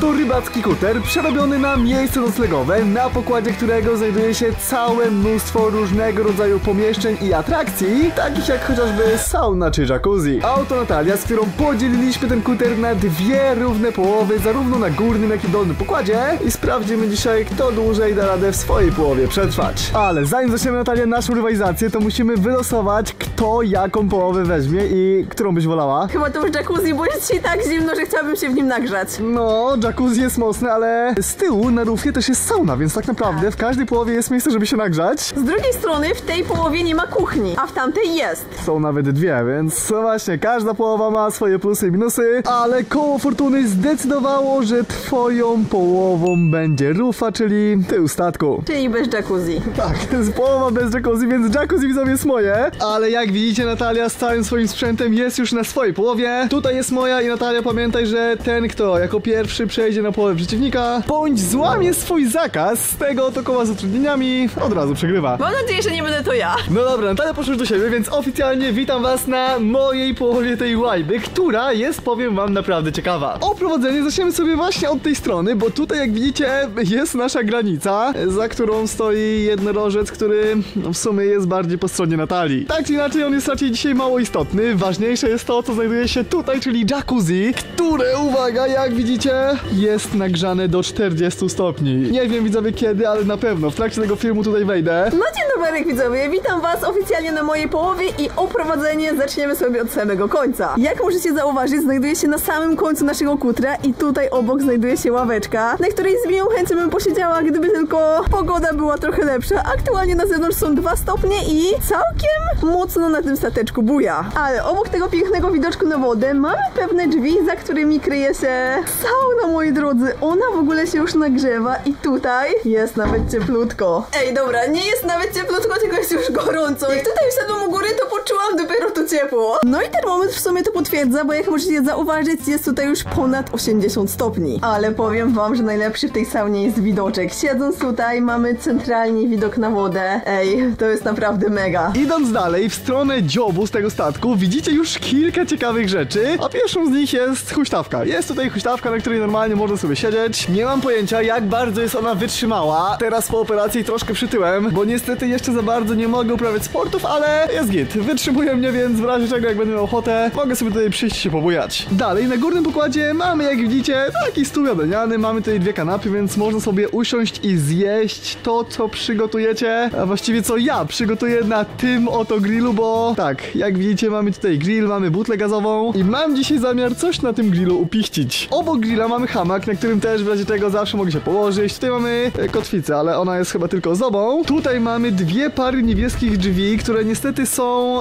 To rybacki kuter przerobiony na miejsce noclegowe, na pokładzie którego znajduje się całe mnóstwo różnego rodzaju pomieszczeń i atrakcji, takich jak chociażby sauna czy jacuzzi. Auto Natalia, z którą podzieliliśmy ten kuter na dwie równe połowy, zarówno na górnym, jak i dolnym pokładzie, i sprawdzimy dzisiaj, kto dłużej da radę w swojej połowie przetrwać. Ale zanim zaczniemy, Natalia, naszą rywalizację, to musimy wylosować, kto jaką połowę weźmie i którą byś wolała. Chyba to już jacuzzi, bo jest ci tak zimno, że chciałabym się w nim nagrzać. No, jacuzzi jest mocne, ale z tyłu na rufie też jest sauna, więc tak naprawdę w każdej połowie jest miejsce, żeby się nagrzać. Z drugiej strony w tej połowie nie ma kuchni, a w tamtej jest. Są nawet dwie, więc no właśnie, każda połowa ma swoje plusy i minusy, ale koło fortuny zdecydowało, że twoją połową będzie rufa, czyli tył statku. Czyli bez jacuzzi. Tak, to jest połowa bez jacuzzi, więc jacuzzi, widzowie, jest moje. Ale jak widzicie, Natalia z całym swoim sprzętem jest już na swojej połowie. Tutaj jest moja i Natalia, pamiętaj, że ten, kto jako pierwszy przejdzie na połowę przeciwnika, bądź złamie swój zakaz z tego oto koła z utrudnieniami, od razu przegrywa. Mam nadzieję, że nie będę to ja. No dobra, Natalia poszła już do siebie, więc oficjalnie witam was na mojej połowie tej łajby, która jest, powiem wam, naprawdę ciekawa. O prowadzenie zaczniemy sobie właśnie od tej strony, bo tutaj, jak widzicie, jest nasza granica, za którą stoi jednorożec, który w sumie jest bardziej po stronie Natalii. Tak czy inaczej, on jest raczej dzisiaj mało istotny. Ważniejsze jest to, co znajduje się tutaj, czyli jacuzzi, które, uwaga, jak widzicie, jest nagrzane do 40 stopni. Nie wiem, widzowie, kiedy, ale na pewno w trakcie tego filmu tutaj wejdę. No dzień dobry, widzowie, witam was oficjalnie na mojej połowie i oprowadzenie zaczniemy sobie od samego końca. Jak możecie zauważyć, znajduje się na samym końcu naszego kutra i tutaj obok znajduje się ławeczka, na której z miłą chęcią bym posiedziała, gdyby tylko pogoda była trochę lepsza. Aktualnie na zewnątrz są 2 stopnie i całkiem mocno na tym stateczku buja. Ale obok tego pięknego widoczku na wodę mamy pewne drzwi, za którymi kryje się sauna, moi drodzy. Ona w ogóle się już nagrzewa i tutaj jest nawet cieplutko. Ej, dobra, nie jest nawet cieplutko, tylko jest już gorąco. Jak tutaj wsiadłam u góry, to poczułam dopiero to ciepło. No i termometr w sumie to potwierdza, bo jak możecie zauważyć, jest tutaj już ponad 80 stopni. Ale powiem wam, że najlepszy w tej saunie jest widoczek. Siedząc tutaj mamy centralnie widok na wodę. Ej, to jest naprawdę mega. Idąc dalej w stronę dziobu z tego statku, widzicie już kilka ciekawych rzeczy, a pierwszą z nich jest huśtawka. Jest tutaj huśtawka, na której normalnie można sobie siedzieć. Nie mam pojęcia, jak bardzo jest ona wytrzymała. Teraz po operacji troszkę przytyłem, bo niestety jeszcze za bardzo nie mogę uprawiać sportów, ale jest git. Wytrzymuje mnie, więc w razie czego, jak będę miał ochotę, mogę sobie tutaj przyjść i się pobujać. Dalej, na górnym pokładzie mamy, jak widzicie, taki stół jadalniany. Mamy tutaj 2 kanapy, więc można sobie usiąść i zjeść to, co przygotujecie, a właściwie co ja przygotuję na tym oto grillu, bo tak, jak widzicie, mamy tutaj grill, mamy butlę gazową i mam dzisiaj zamiar coś na tym grillu upichcić. Obok grilla mamy hamak, na którym też w razie czego zawsze mogę się położyć. Tutaj mamy kotwicę, ale ona jest chyba tylko ozdobą. Tutaj mamy 2 pary niebieskich drzwi, które niestety są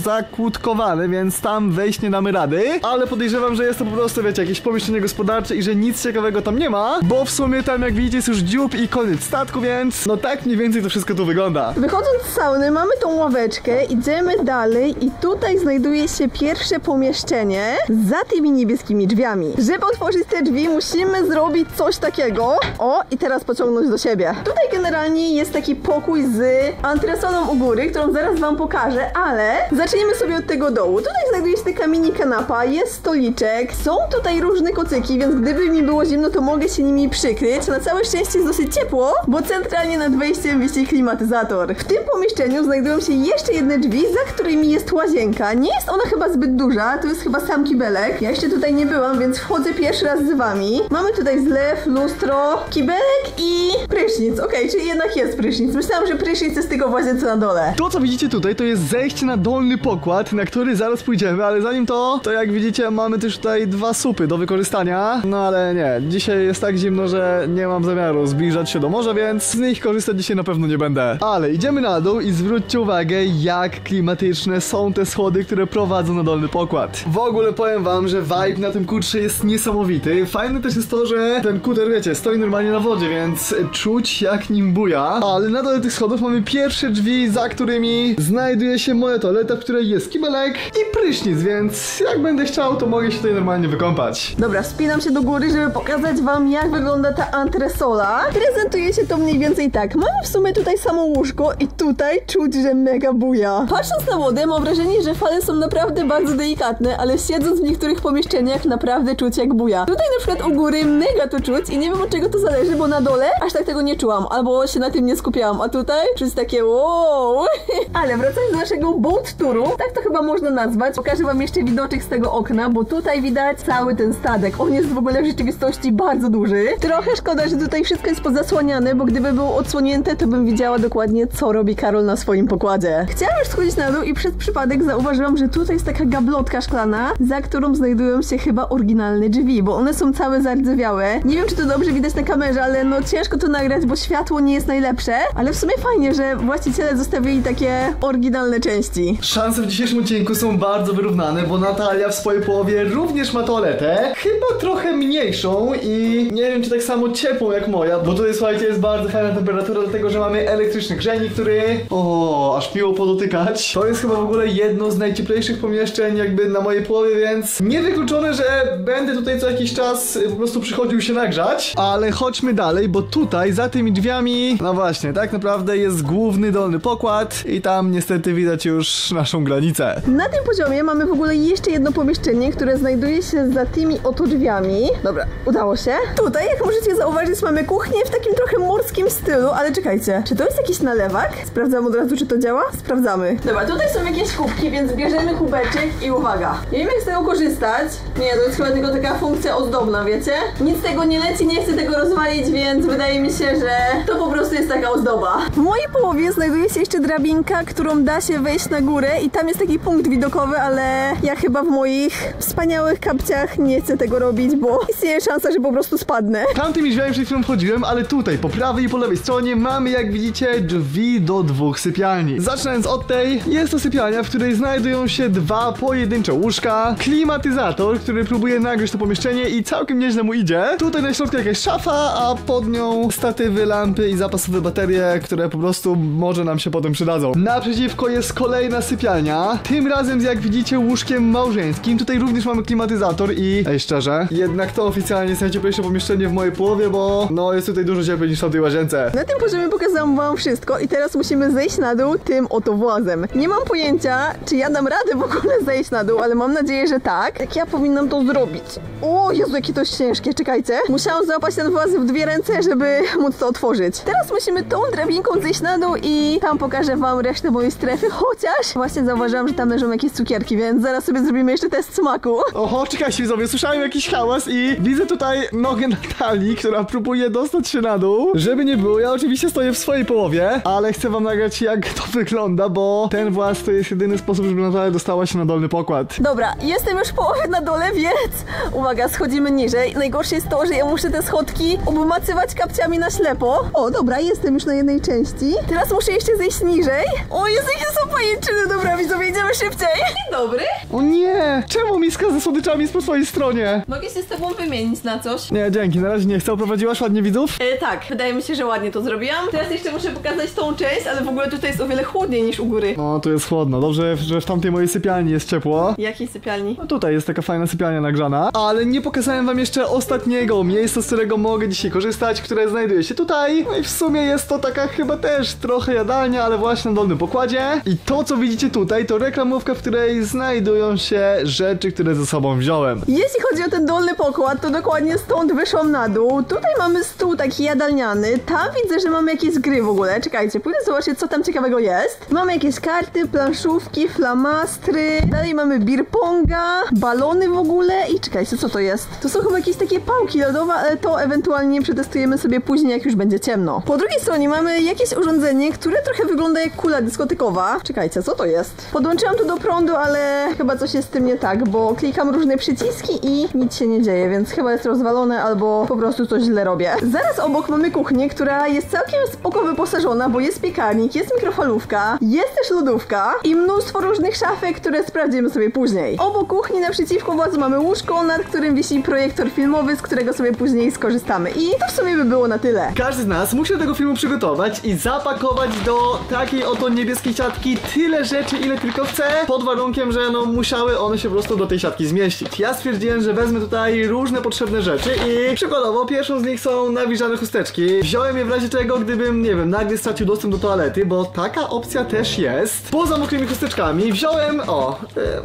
zakłódkowane, więc tam wejść nie damy rady, ale podejrzewam, że jest to po prostu, wiecie, jakieś pomieszczenie gospodarcze i że nic ciekawego tam nie ma, bo w sumie tam, jak widzicie, jest już dziób i koniec statku, więc no tak mniej więcej to wszystko tu wygląda. Wychodząc z sauny mamy tą ławeczkę, idziemy dalej i tutaj znajduje się pierwsze pomieszczenie za tymi niebieskimi drzwiami. Żeby otworzyć te drzwi, musimy zrobić coś takiego. O, i teraz pociągnąć do siebie. Tutaj generalnie jest taki pokój z antresolą u góry, którą zaraz wam pokażę, ale zacznijmy sobie od tego dołu. Tutaj znajduje się taka mini kanapa, jest stoliczek, są tutaj różne kocyki, więc gdyby mi było zimno, to mogę się nimi przykryć. Na całe szczęście jest dosyć ciepło, bo centralnie nad wejściem wisi klimatyzator. W tym pomieszczeniu znajdują się jeszcze jedne drzwi, za którymi jest łazienka. Nie jest ona chyba zbyt duża, to jest chyba sam kibelek. Ja jeszcze tutaj nie byłam, więc wchodzę pierwszy raz z wami. Mamy tutaj zlew, lustro, kibelek i prysznic. Okej, czyli jednak jest prysznic. Myślałam, że prysznic jest tylko w łazience na dole. To, co widzicie tutaj, to jest zejście na dolny pokład, na który zaraz pójdziemy, ale zanim to jak widzicie, mamy też tutaj 2 supy do wykorzystania. No ale nie, dzisiaj jest tak zimno, że nie mam zamiaru zbliżać się do morza, więc z nich korzystać dzisiaj na pewno nie będę. Ale idziemy na dół i zwróćcie uwagę, jak klimatyczne są te schody, które prowadzą na dolny pokład. W ogóle powiem wam, że vibe na tym kutrze jest niesamowity. Fajne też jest to, że ten kuter, wiecie, stoi normalnie na wodzie, więc czuć jak nim buja. Ale na dole tych schodów mamy pierwsze drzwi, za którymi znajduje się moja toaleta, w której jest kibelek i prysznic, więc jak będę chciał, to mogę się tutaj normalnie wykąpać. Dobra, wspinam się do góry, żeby pokazać wam, jak wygląda ta antresola. Prezentuje się to mniej więcej tak. Mamy w sumie tutaj samo łóżko i tutaj czuć, że mega buja. Patrząc na wodę, mam wrażenie, że fale są naprawdę bardzo delikatne, ale siedząc w niektórych pomieszczeniach naprawdę czuć jak buja. Tutaj na przykład u góry mega to czuć i nie wiem od czego to zależy, bo na dole aż tak tego nie czułam, albo się na tym nie skupiałam, a tutaj czuć takie wow. Ale wracając do naszego boat touru, tak to chyba można nazwać, pokażę wam jeszcze widoczek z tego okna, bo tutaj widać cały ten statek. On jest w ogóle w rzeczywistości bardzo duży. Trochę szkoda, że tutaj wszystko jest pozasłaniane, bo gdyby było odsłonięte, to bym widziała dokładnie, co robi Karol na swoim pokładzie. Chciałam już schodzić na dół i przez przypadek zauważyłam, że tutaj jest taka gablotka szklana, za którą znajdują się chyba oryginalne drzwi, bo one są całe zardzewiałe. Nie wiem, czy to dobrze widać na kamerze, ale no ciężko to nagrać, bo światło nie jest najlepsze, ale w sumie fajnie, że właściciele zostawili takie oryginalne części. Szanse w dzisiejszym odcinku są bardzo wyrównane, bo Natalia w swojej połowie również ma toaletę, chyba trochę mniejszą i nie wiem, czy tak samo ciepłą jak moja, bo tutaj, słuchajcie, jest bardzo fajna temperatura, dlatego że mamy elektryczny grzejnik, który... O, aż miło podotykać. To jest chyba w ogóle jedno z najcieplejszych pomieszczeń jakby na mojej połowie, więc niewykluczone, że będę tutaj co jakiś czas po prostu przychodził się nagrzać. Ale chodźmy dalej, bo tutaj za tymi drzwiami, no właśnie, tak naprawdę jest główny dolny pokład i tam niestety widać już naszą granicę. Na tym poziomie mamy w ogóle jeszcze jedno pomieszczenie, które znajduje się za tymi oto drzwiami. Dobra, udało się. Tutaj, jak możecie zauważyć, mamy kuchnię w takim trochę morskim stylu, ale czekajcie, czy to jest jakiś nalewak? Sprawdzam od razu, czy to działa? Sprawdzamy. Dobra, tutaj są jakieś kubki, więc bierzemy kubeczek i uwaga. Nie wiem, jak z tego korzystać. Nie, to jest chyba tylko taka funkcja ozdobna, wiecie? Nic z tego nie leci, nie chcę tego rozwalić, więc wydaje mi się, że to po prostu jest taka ozdoba. W mojej połowie znajduje się jeszcze drabinka, którą da się wejść na górę i tam jest taki punkt widokowy, ale ja chyba w moich wspaniałych kapciach nie chcę tego robić, bo istnieje szansa, że po prostu spadnę. Tamtymi drzwiami przed chwilą wchodziłem, ale tutaj po prawej i po lewej stronie mamy, jak widzicie, drzwi do dwóch sypialni. Zaczynając od tej, jest to sypialnia, w której znajdują się dwa pojedyncze łóżka, klimatyzator, który próbuje nagrzeć to pomieszczenie i całkiem nieźle mu idzie. Tutaj na środku jakaś szafa, a pod nią statywy, lampy i zapasowe baterie, które po prostu może nam się potem przydadzą. Naprzeciwko jest kolejna sypialnia, tym razem z, jak widzicie, łóżkiem małżeńskim. Tutaj również mamy klimatyzator i, szczerze, jednak to oficjalnie jest najcieplejsze pomieszczenie w mojej połowie, bo no jest tutaj dużo cieplej niż w tamtej łazience. Na tym poziomie pokazałam wam wszystko i teraz musimy zejść na dół tym oto włazem. Nie mam pojęcia, czy ja dam radę w ogóle zejść na dół, ale mam nadzieję, że tak. Jak ja powinnam to zrobić? O Jezu, jakie to jest ciężkie, czekajcie. Musiałam złapać ten właz w dwie ręce, żeby móc to otworzyć. Teraz musimy tą drabinką zejść na dół i tam pokażę wam resztę mojej strefy, chociaż właśnie zauważyłam, że tam leżą jakieś cukierki, więc zaraz sobie zrobimy jeszcze test smaku. Oho, czekajcie widzowie, słyszałem jakiś hałas i widzę tutaj nogę Natalii, która próbuje dostać się na dół. Żeby nie było, ja oczywiście stoję w swojej połowie, ale chcę wam nagrać, jak to wygląda, bo ten właz to jest jedyny sposób, żeby Natalia dostała się na dolny pokład. Dobra, jestem już w połowie na dole, więc uwaga, schodzimy niżej. Najgorsze jest to, że ja muszę te schodki obmacywać kapciami na ślepo. O, dobra, jestem już na jednej części. Teraz muszę jeszcze zejść niżej. O Jezu, jakie są pajęczyny. Dobra, widzowie, idziemy szybciej. Dzień dobry. O nie! Czemu miska ze słodyczami jest po swojej stronie? Mogę się z tobą wymienić na coś? Nie, dzięki, na razie nie chcę. Oprowadziłaś ładnie widzów? Tak, wydaje mi się, że ładnie to zrobiłam. Teraz jeszcze muszę pokazać tą część, ale w ogóle tutaj jest o wiele chłodniej niż u góry. No, tu jest chłodno. Dobrze, że w tamtej mojej sypialni jest ciepło. Jakiej sypialni? No tutaj jest taka fajna sypialnia nagrzana. Ale nie pokazałem wam jeszcze ostatniego miejsca, z którego mogę dzisiaj korzystać, które znajduje się tutaj. No i w sumie jest to taka chyba też trochę jadalnia, ale właśnie na dolnym pokładzie. I to, co widzicie tutaj, to reklamówka, w której znajdują się rzeczy, które ze sobą wziąłem. Jeśli chodzi o ten dolny pokład, to dokładnie stąd wyszłam na dół. Tutaj mamy stół taki jadalniany. Tam widzę, że mamy jakieś gry w ogóle. Czekajcie, pójdę zobaczyć, co tam ciekawego jest. Mamy jakieś karty, planszówki, flamastry. Dalej mamy beer ponga, balony w ogóle. I czekajcie, co to jest? To są chyba jakieś takie pałki lodowe, ale to ewentualnie przetestujemy sobie później, jak już będzie ciemno. Po drugiej stronie mamy jakieś urządzenie, które trochę wygląda jak kula dyskotekowa. Czekajcie, co to jest? Podłączyłam to do prądu, ale chyba coś jest z tym nie tak, bo klikam różne przyciski i nic się nie dzieje, więc chyba jest rozwalone albo po prostu coś źle robię. Zaraz obok mamy kuchnię, która jest całkiem spoko wyposażona, bo jest piekarnik, jest mikrofalówka, jest też lodówka i mnóstwo różnych szafek, które sprawdzimy sobie później. Obok kuchni naprzeciwko władzy mamy łóżko, nad którym wisi projektor filmowy, z którego sobie później skorzystamy. I to w sumie by było na tyle. Każdy z nas musi do tego filmu przygotować i zapakować do takiej oto niebieskiej siatki tyle rzeczy, ile tylko chce, pod warunkiem, że no musiały one się po prostu do tej siatki zmieścić. Ja stwierdziłem, że wezmę tutaj różne potrzebne rzeczy i przykładowo pierwszą z nich są nawilżane chusteczki. Wziąłem je w razie czego, gdybym, nie wiem, nagle stracił dostęp do toalety, bo taka opcja też jest. Poza mokrymi chusteczkami wziąłem,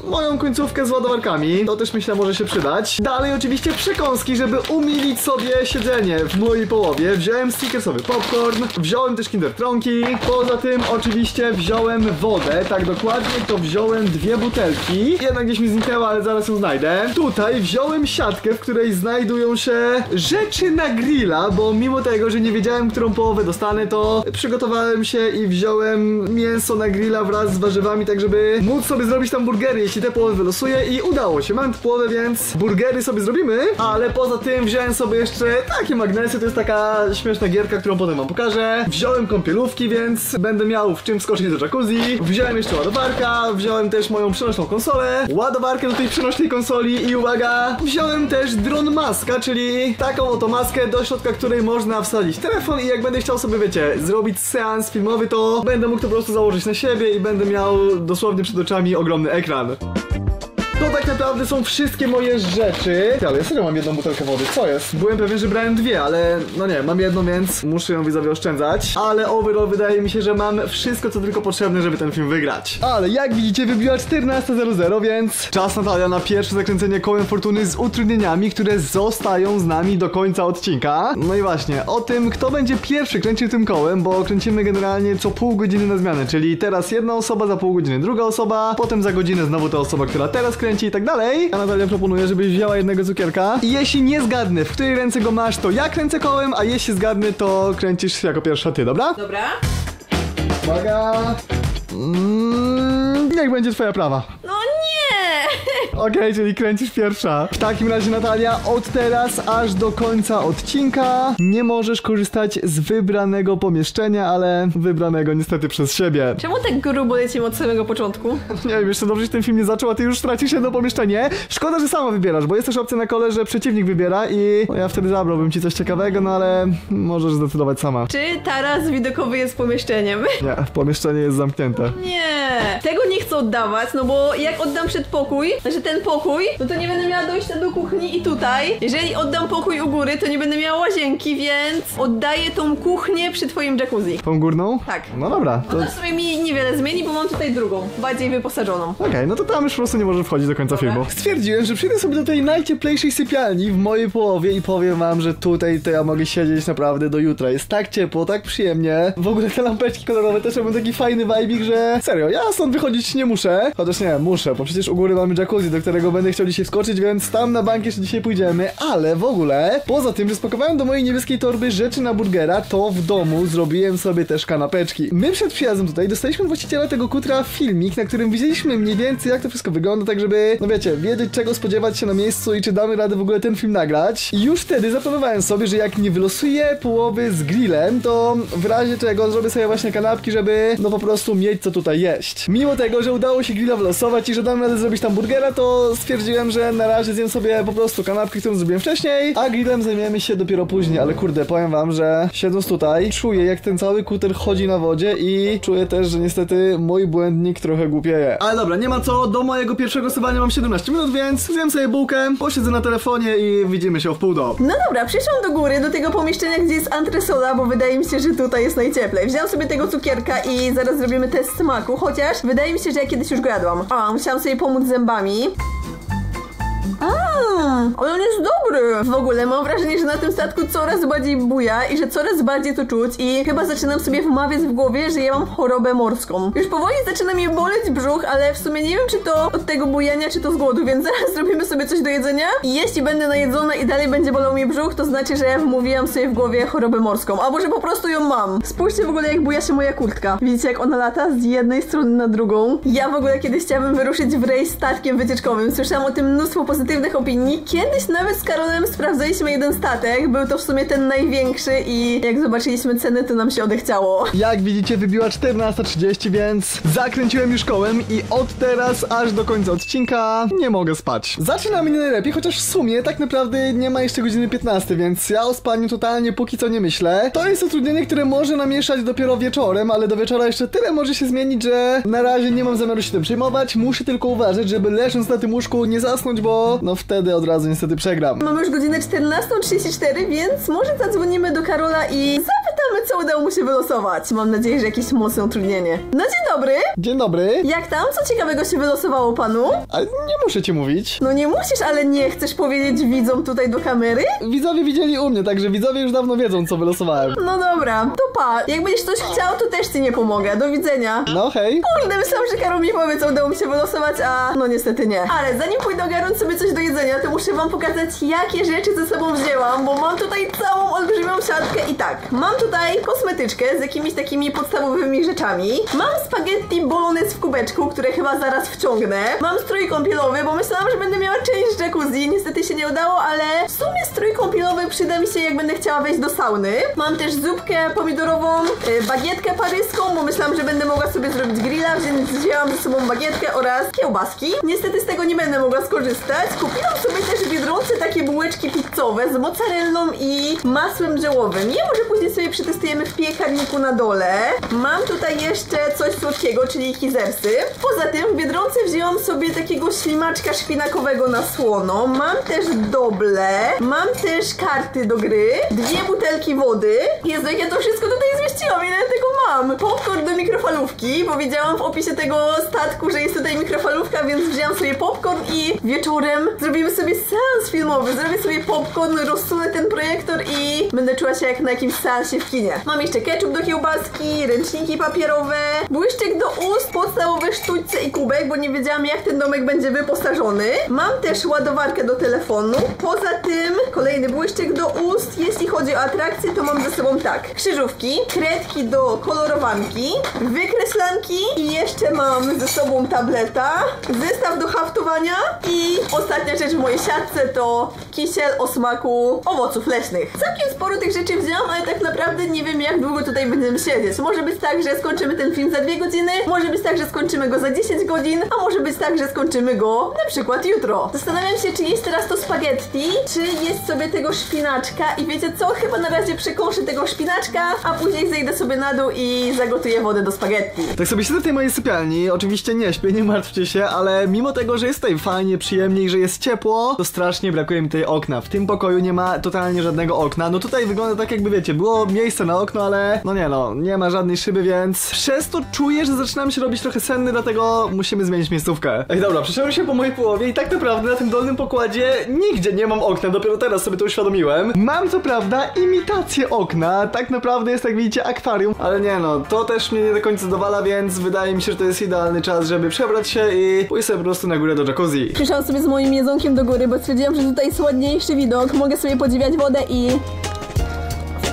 moją końcówkę z ładowarkami. To też myślę może się przydać. Dalej oczywiście oczywiście przekąski, żeby umilić sobie siedzenie w mojej połowie. Wziąłem snickersowy popcorn, wziąłem też Kinder Tronki. Poza tym oczywiście wziąłem wodę, tak dokładnie to wziąłem 2 butelki. Jedna gdzieś mi zniknęła, ale zaraz ją znajdę. Tutaj wziąłem siatkę, w której znajdują się rzeczy na grilla, bo mimo tego, że nie wiedziałem, którą połowę dostanę, to przygotowałem się i wziąłem mięso na grilla wraz z warzywami, tak żeby móc sobie zrobić tam burgery, jeśli te połowy wylosuję, i udało się. Mam tę połowę, więc burgery sobie zrobimy, ale poza tym wziąłem sobie jeszcze takie magnesy, to jest taka śmieszna gierka, którą potem wam pokażę. Wziąłem kąpielówki, więc będę miał w czym skoczyć do jacuzzi. Wziąłem jeszcze ładowarka, wziąłem też moją przenośną konsolę, ładowarkę do tej przenośnej konsoli i uwaga, wziąłem też Drone Maska, czyli taką oto maskę, do środka której można wsadzić telefon i jak będę chciał sobie, wiecie, zrobić seans filmowy, to będę mógł to po prostu założyć na siebie i będę miał dosłownie przed oczami ogromny ekran. To tak naprawdę są wszystkie moje rzeczy. Ale ja serio mam jedną butelkę wody, co jest? Byłem pewien, że brałem 2, ale no nie, mam jedną, więc muszę ją widzowie oszczędzać. Ale overall wydaje mi się, że mam wszystko, co tylko potrzebne, żeby ten film wygrać. Ale jak widzicie, wybiła 14:00, więc czas, Natalia, na pierwsze zakręcenie kołem fortuny z utrudnieniami, które zostają z nami do końca odcinka. No i właśnie, o tym, kto będzie pierwszy kręcił tym kołem, bo kręcimy generalnie co pół godziny na zmianę, czyli teraz jedna osoba, za pół godziny druga osoba, potem za godzinę znowu ta osoba, która teraz kręci i tak dalej. A Natalia proponuje, żebyś wzięła jednego cukierka i jeśli nie zgadnę, w której ręce go masz, to ja kręcę kołem, a jeśli zgadnę, to kręcisz jako pierwsza ty, dobra? Dobra. Uwaga. Niech będzie twoja prawa. No nie! Okej, czyli kręcisz pierwsza. W takim razie, Natalia, od teraz aż do końca odcinka nie możesz korzystać z wybranego pomieszczenia, ale wybranego niestety przez siebie. Czemu tak grubo lecimy od samego początku? Nie wiem, jeszcze dobrze, że ten film nie zaczął, a ty już tracisz jedno pomieszczenie. Szkoda, że sama wybierasz, bo jest też opcja na kole, że przeciwnik wybiera i no, ja wtedy zabrałbym ci coś ciekawego, no ale możesz zdecydować sama. Czy taras widokowy jest pomieszczeniem? Nie, pomieszczenie jest zamknięte. Nie, tego nie chcę oddawać, no bo jak oddam przedpokój, znaczy ten pokój, no to nie będę miała dojścia do kuchni i tutaj. Jeżeli oddam pokój u góry, to nie będę miała łazienki, więc oddaję tą kuchnię przy twoim jacuzzi. Tą górną? Tak. No dobra. To w sumie mi niewiele zmieni, bo mam tutaj drugą, bardziej wyposażoną. Okej, no to tam już po prostu nie możesz wchodzić do końca filmu. Stwierdziłem, że przyjdę sobie do tej najcieplejszej sypialni w mojej połowie i powiem wam, że tutaj to ja mogę siedzieć naprawdę do jutra. Jest tak ciepło, tak przyjemnie. W ogóle te lampeczki kolorowe też robią taki fajny vibe, że serio, ja stąd wychodzić nie muszę. Chociaż nie, muszę, bo przecież u góry mamy jacuzzi, do którego będę chciał dzisiaj wskoczyć, więc tam na bank jeszcze dzisiaj pójdziemy. Ale w ogóle, poza tym, że spakowałem do mojej niebieskiej torby rzeczy na burgera, to w domu zrobiłem sobie też kanapeczki. My przed przyjazdem tutaj dostaliśmy od właściciela tego kutra filmik, na którym widzieliśmy mniej więcej, jak to wszystko wygląda, tak żeby, no wiecie, wiedzieć, czego spodziewać się na miejscu i czy damy radę w ogóle ten film nagrać. I już wtedy zaplanowałem sobie, że jak nie wylosuję połowy z grillem, to w razie czego zrobię sobie właśnie kanapki, żeby no po prostu mieć co tutaj jeść. Mimo tego, że udało się grilla wylosować i że dam radę zrobić tam burgera, to stwierdziłem, że na razie zjem sobie po prostu kanapkę, którą zrobiłem wcześniej, a grillem zajmiemy się dopiero później. Ale kurde, powiem wam, że siedząc tutaj, czuję, jak ten cały kuter chodzi na wodzie i czuję też, że niestety mój błędnik trochę głupieje. Ale dobra, nie ma co, do mojego pierwszego sypania mam 17 minut, więc zjem sobie bułkę, posiedzę na telefonie i widzimy się o wpół do. No dobra, przyszłam do góry, do tego pomieszczenia, gdzie jest antresola, bo wydaje mi się, że tutaj jest najcieplej. Wziąłam sobie tego cukierka i zaraz zrobimy test smaku, chociaż wydaje mi się, że ja kiedyś już go jadłam. O, musiałam sobie pomóc zębami. Ale on jest dobry. W ogóle mam wrażenie, że na tym statku coraz bardziej buja i że coraz bardziej to czuć i chyba zaczynam sobie wmawiać w głowie, że ja mam chorobę morską. Już powoli zaczyna mnie boleć brzuch, ale w sumie nie wiem, czy to od tego bujania, czy to z głodu, więc zaraz zrobimy sobie coś do jedzenia i jeśli będę najedzona i dalej będzie bolał mnie brzuch, to znaczy, że ja wmówiłam sobie w głowie chorobę morską, albo że po prostu ją mam. Spójrzcie w ogóle, jak buja się moja kurtka. Widzicie, jak ona lata z jednej strony na drugą? Ja w ogóle kiedyś chciałabym wyruszyć w rejs statkiem wycieczkowym. Słyszałam o tym mnóstwo pozytywnych opinii. Kiedyś nawet z Karolem sprawdzaliśmy jeden statek, był to w sumie ten największy i jak zobaczyliśmy ceny, to nam się odechciało. Jak widzicie, wybiła 14:30, więc zakręciłem już kołem i od teraz aż do końca odcinka nie mogę spać. Zaczynamy nie najlepiej, chociaż w sumie tak naprawdę nie ma jeszcze godziny 15, więc ja o spaniu totalnie póki co nie myślę. To jest utrudnienie, które może namieszać dopiero wieczorem, ale do wieczora jeszcze tyle może się zmienić, że na razie nie mam zamiaru się tym przejmować. Muszę tylko uważać, żeby leżąc na tym łóżku nie zasnąć, bo no wtedy od razu niestety przegram. Mamy już godzinę 14:34, więc może zadzwonimy do Karola i zapytamy zapytamy, co udało mu się wylosować. Mam nadzieję, że jakieś mocne utrudnienie. No dzień dobry. Dzień dobry. Jak tam? Co ciekawego się wylosowało panu? Ale nie muszę ci mówić. No nie musisz, ale nie chcesz powiedzieć widzom tutaj do kamery? Widzowie widzieli u mnie, także widzowie już dawno wiedzą, co wylosowałem. No dobra, to pa. Jak będziesz coś chciał, to też ci nie pomogę. Do widzenia. No hej. Kurde, myślałam, że Karol mi powie, co udało mi się wylosować, a no niestety nie. Ale zanim pójdę ogarnąć sobie coś do jedzenia, to muszę wam pokazać, jakie rzeczy ze sobą wzięłam, bo mam tutaj całą olbrzymią siatkę i tak. Mam tutaj kosmetyczkę z jakimiś takimi podstawowymi rzeczami. Mam spaghetti bolognese w kubeczku, które chyba zaraz wciągnę. Mam strój kąpielowy, bo myślałam, że będę miała część jacuzzi. Niestety się nie udało, ale w sumie strój kąpielowy przyda mi się, jak będę chciała wejść do sauny. Mam też zupkę pomidorową, bagietkę paryską, bo myślałam, że będę mogła sobie zrobić grilla, więc wzięłam ze sobą bagietkę oraz kiełbaski. Niestety z tego nie będę mogła skorzystać. Kupiłam sobie też w Biedronce takie bułeczki pizzowe z mozzarellą i masłem żołowym. Je może później sobie przetestujemy w piekarniku na dole. Mam tutaj jeszcze coś słodkiego, czyli kizersy. Poza tym w Biedronce wzięłam sobie takiego ślimaczka szpinakowego na słono. Mam też doble. Mam też karty do gry. 2 butelki wody. Jezu, jak ja to wszystko tutaj zmieściłam, ile tego mam. Popcorn do mikrofalówki, bo widziałam w opisie tego statku, że jest tutaj mikrofalówka, więc wzięłam sobie popcorn i wieczorem zrobimy sobie seans filmowy. Zrobię sobie popcorn, rozsunę ten projektor i będę czuła się jak na jakimś seansie w kinie. Mam jeszcze ketchup do kiełbaski, ręczniki papierowe, błyszczyk do ust, podstawowe sztućce i kubek, bo nie wiedziałam, jak ten domek będzie wyposażony. Mam też ładowarkę do telefonu. Poza tym kolejny błyszczyk do ust. Jeśli chodzi o atrakcje, to mam ze sobą tak: krzyżówki, kredki do kolorowanki, wykreslanki i jeszcze mam ze sobą tableta, zestaw do haftowania i ostatnia rzecz w mojej siatce to kisiel o smaku owoców leśnych. Całkiem sporo tych rzeczy wzięłam, ale tak naprawdę nie wiem, jak długo tutaj będziemy siedzieć. Może być tak, że skończymy ten film za 2 godziny, może być tak, że skończymy go za 10 godzin, a może być tak, że skończymy go na przykład jutro. Zastanawiam się, czy jeść teraz to spaghetti, czy jeść sobie tego szpinaczka i wiecie co? Chyba na razie przekąszę tego szpinaczka, a później zejdę sobie na dół i zagotuję wodę do spaghetti. Tak sobie siedzę w tej mojej sypialni, oczywiście nie śpię, nie martwcie się, ale mimo tego, że jest tutaj fajnie, przyjemnie i że jest ciepło, to strasznie brakuje mi tutaj okna. W tym pokoju nie ma totalnie żadnego okna. No tutaj wygląda tak, jakby wiecie, było miejsce na okno, ale no, nie ma żadnej szyby, więc przez to czuję, że zaczynam się robić trochę senny, dlatego musimy zmienić miejscówkę. Ej, dobra, przeszedłem się po mojej połowie i tak naprawdę na tym dolnym pokładzie nigdzie nie mam okna, dopiero teraz sobie to uświadomiłem. Mam co prawda imitację okna, tak naprawdę jest, jak widzicie, akwarium, ale nie no, to też mnie nie do końca zadowala, więc wydaje mi się, że to jest idealny czas, żeby przebrać się i pójść sobie po prostu na górę do jacuzzi. Przyszłam sobie z moim jedzonkiem do góry, bo stwierdziłam, że tutaj jest ładniejszy widok, mogę sobie podziwiać wodę i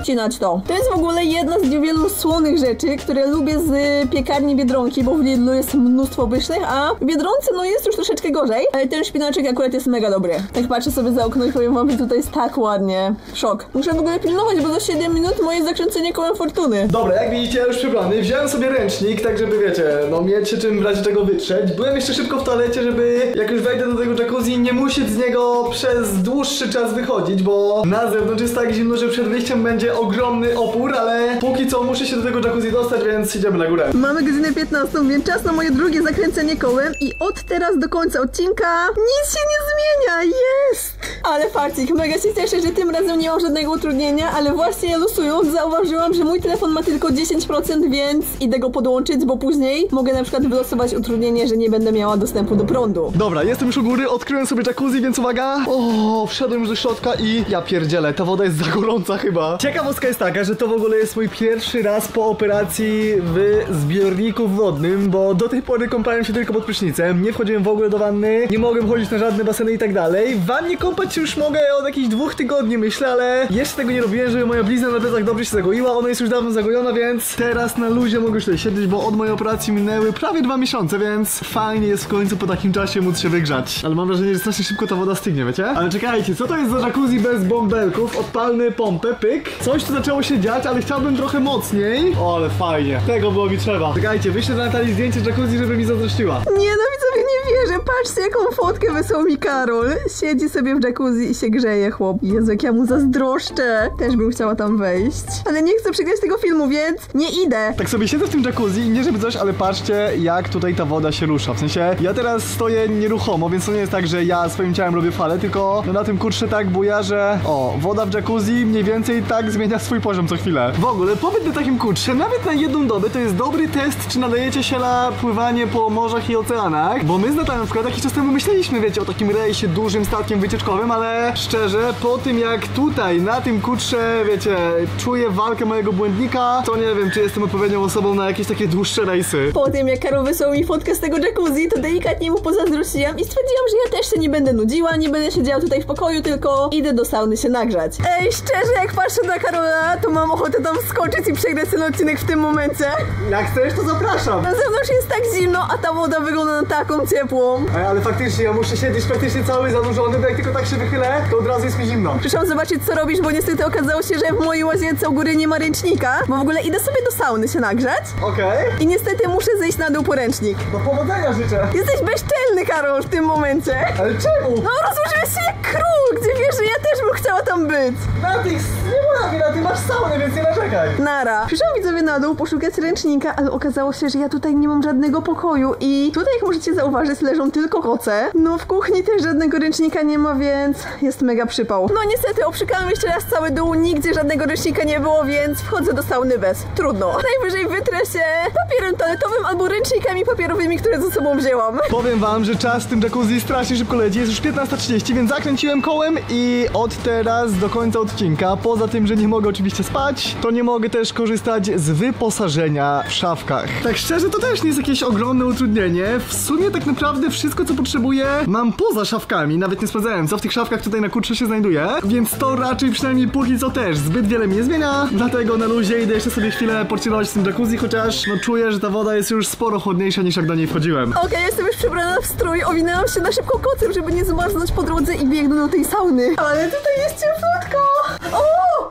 wcinać to. To jest w ogóle jedna z wielu słonych rzeczy, które lubię z piekarni Biedronki, bo w Lidlu jest mnóstwo pysznych, a w Biedronce no jest już troszeczkę gorzej, ale ten szpinaczek akurat jest mega dobry. Tak patrzę sobie za okno i powiem wam, że tutaj jest tak ładnie. Szok. Muszę w ogóle pilnować, bo za 7 minut moje zakręcenie kołem fortuny. Dobra, jak widzicie, ja już przebrany. Wziąłem sobie ręcznik, tak żeby wiecie, no mieć się czym w razie czego wytrzeć. Byłem jeszcze szybko w toalecie, żeby jak już wejdę do tego jacuzzi, nie musieć z niego przez dłuższy czas wychodzić, bo na zewnątrz jest tak zimno, że przed wyjściem będzie ogromny opór, ale póki co muszę się do tego jacuzzi dostać, więc idziemy na górę. Mamy godzinę 15, więc czas na moje drugie zakręcenie kołem i od teraz do końca odcinka nic się nie zmienia, jest! Ale farcik, mega się cieszę, że tym razem nie mam żadnego utrudnienia, ale właśnie losując zauważyłam, że mój telefon ma tylko 10%, więc idę go podłączyć, bo później mogę na przykład wylosować utrudnienie, że nie będę miała dostępu do prądu. Dobra, jestem już u góry, odkryłem sobie jacuzzi, więc uwaga. O, wszedłem już do środka i ja pierdzielę, ta woda jest za gorąca chyba. Ciekawostka jest taka, że to w ogóle jest mój pierwszy raz po operacji w zbiorniku wodnym, bo do tej pory kąpałem się tylko pod prysznicem, nie wchodziłem w ogóle do wanny, nie mogłem chodzić na żadne baseny i tak dalej. W wannie kąpać się już mogę od jakichś 2 tygodni, myślę, ale jeszcze tego nie robiłem, żeby moja blizna na plecach dobrze się zagoiła. Ona jest już dawno zagojona, więc teraz na luzie mogę już tutaj siedzieć, bo od mojej operacji minęły prawie 2 miesiące, więc fajnie jest w końcu po takim czasie móc się wygrzać. Ale mam wrażenie, że strasznie szybko ta woda stygnie, wiecie? Ale czekajcie, co to jest za jacuzzi bez bąbelków? Odpalmy pompę, pyk. Coś tu zaczęło się dziać, ale chciałbym trochę mocniej. O, ale fajnie. Tego było mi trzeba. Czekajcie, wyślę dla Natalii zdjęcie jacuzzi, żeby mi zazdrościła. Nie no, widzowie, nie wierzę, patrzcie, jaką fotkę wysłał mi Karol. Siedzi sobie w jacuzzi i się grzeje, chłop. Jezu, jak ja mu zazdroszczę. Też bym chciała tam wejść. Ale nie chcę przegrać tego filmu, więc nie idę. Tak sobie siedzę w tym jacuzzi i nie żeby coś, ale patrzcie, jak tutaj ta woda się rusza. W sensie, ja teraz stoję nieruchomo, więc to nie jest tak, że ja swoim ciałem robię falę, tylko no na tym kurczę tak buja, że woda w jacuzzi mniej więcej tak zmienia swój poziom co chwilę. W ogóle pobyt na takim kurczę, nawet na jedną dobę, to jest dobry test, czy nadajecie się na pływanie po morzach i oceanach, bo my z Natanem na przykład jakiś czas temu myśleliśmy, wiecie, o takim rejsie, dużym statkiem wycieczkowym, ale szczerze, po tym jak tutaj, na tym kurczę, wiecie, czuję walkę mojego błędnika, to nie wiem, czy jestem odpowiednią osobą na jakieś takie dłuższe rejsy. Po tym jak Karol wysłał mi fotkę z tego jacuzzi, to delikatnie mu pozazdrościłam i stwierdziłam, że ja też się nie będę nudziła, nie będę siedziała tutaj w pokoju, tylko idę do sauny się nagrzać. Ej, szczerze, jak patrzę na Karola, to mam ochotę tam wskoczyć i przegrać ten odcinek w tym momencie. Jak chcesz, to zapraszam. Na zewnątrz jest tak zimno, a ta woda wygląda na taką ciepłą. Ale faktycznie, ja muszę siedzieć praktycznie cały zanurzony, bo jak tylko tak się wychylę, to od razu jest mi zimno. Przyszłam zobaczyć, co robisz, bo niestety okazało się, że w mojej łazience u góry nie ma ręcznika, bo w ogóle idę sobie do sauny się nagrzać. Okej. I niestety muszę zejść na dół po ręcznik. No powodzenia życzę. Jesteś bezczelny, Karol, w tym momencie. Ale czemu? No rozłożyłeś się jak król, gdzie wiesz, że ja też bym chciała tam być. Natix, nie moja wina, ty masz saunę, więc nie narzekaj. Nara. Przyszłam widzowie na dół poszukać ręcznika, ale okazało się, że ja tutaj nie mam żadnego pokoju i tutaj, jak możecie zauważyć, leżą tylko koce. No w kuchni też żadnego ręcznika nie ma, więc jest mega przypał. No niestety, obszukałam jeszcze raz cały dół, nigdzie żadnego ręcznika nie było, więc wchodzę do sauny bez. Trudno. Najwyżej wytrę się papierem toaletowym albo ręcznikami papierowymi, które ze sobą wzięłam. Powiem wam, że czas w tym jacuzzi strasznie szybko leci, jest już 15:30, więc zakręciłem kołem i od teraz do końca odcinka, poza tym, że nie mogę oczywiście spać, to nie mogę też korzystać z wyposażenia w szafkach. Tak szczerze, to też nie jest jakieś ogromne utrudnienie. W sumie tak naprawdę wszystko, co potrzebuję, mam poza szafkami. Nawet nie sprawdzałem, co w tych szafkach tutaj na kurczę się znajduje, więc to raczej przynajmniej póki co też zbyt wiele mi nie zmienia, dlatego na luzie idę jeszcze sobie chwilę pochillować w tym jacuzzi, chociaż no czuję, że ta woda jest już sporo chłodniejsza niż jak do niej wchodziłem. Okej, jestem już przebrana w strój, owinęłam się na szybko kocem, żeby nie zmarznąć po drodze i biegnę do tej sauny. Ale tutaj jest cieplutko!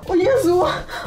O Jezu!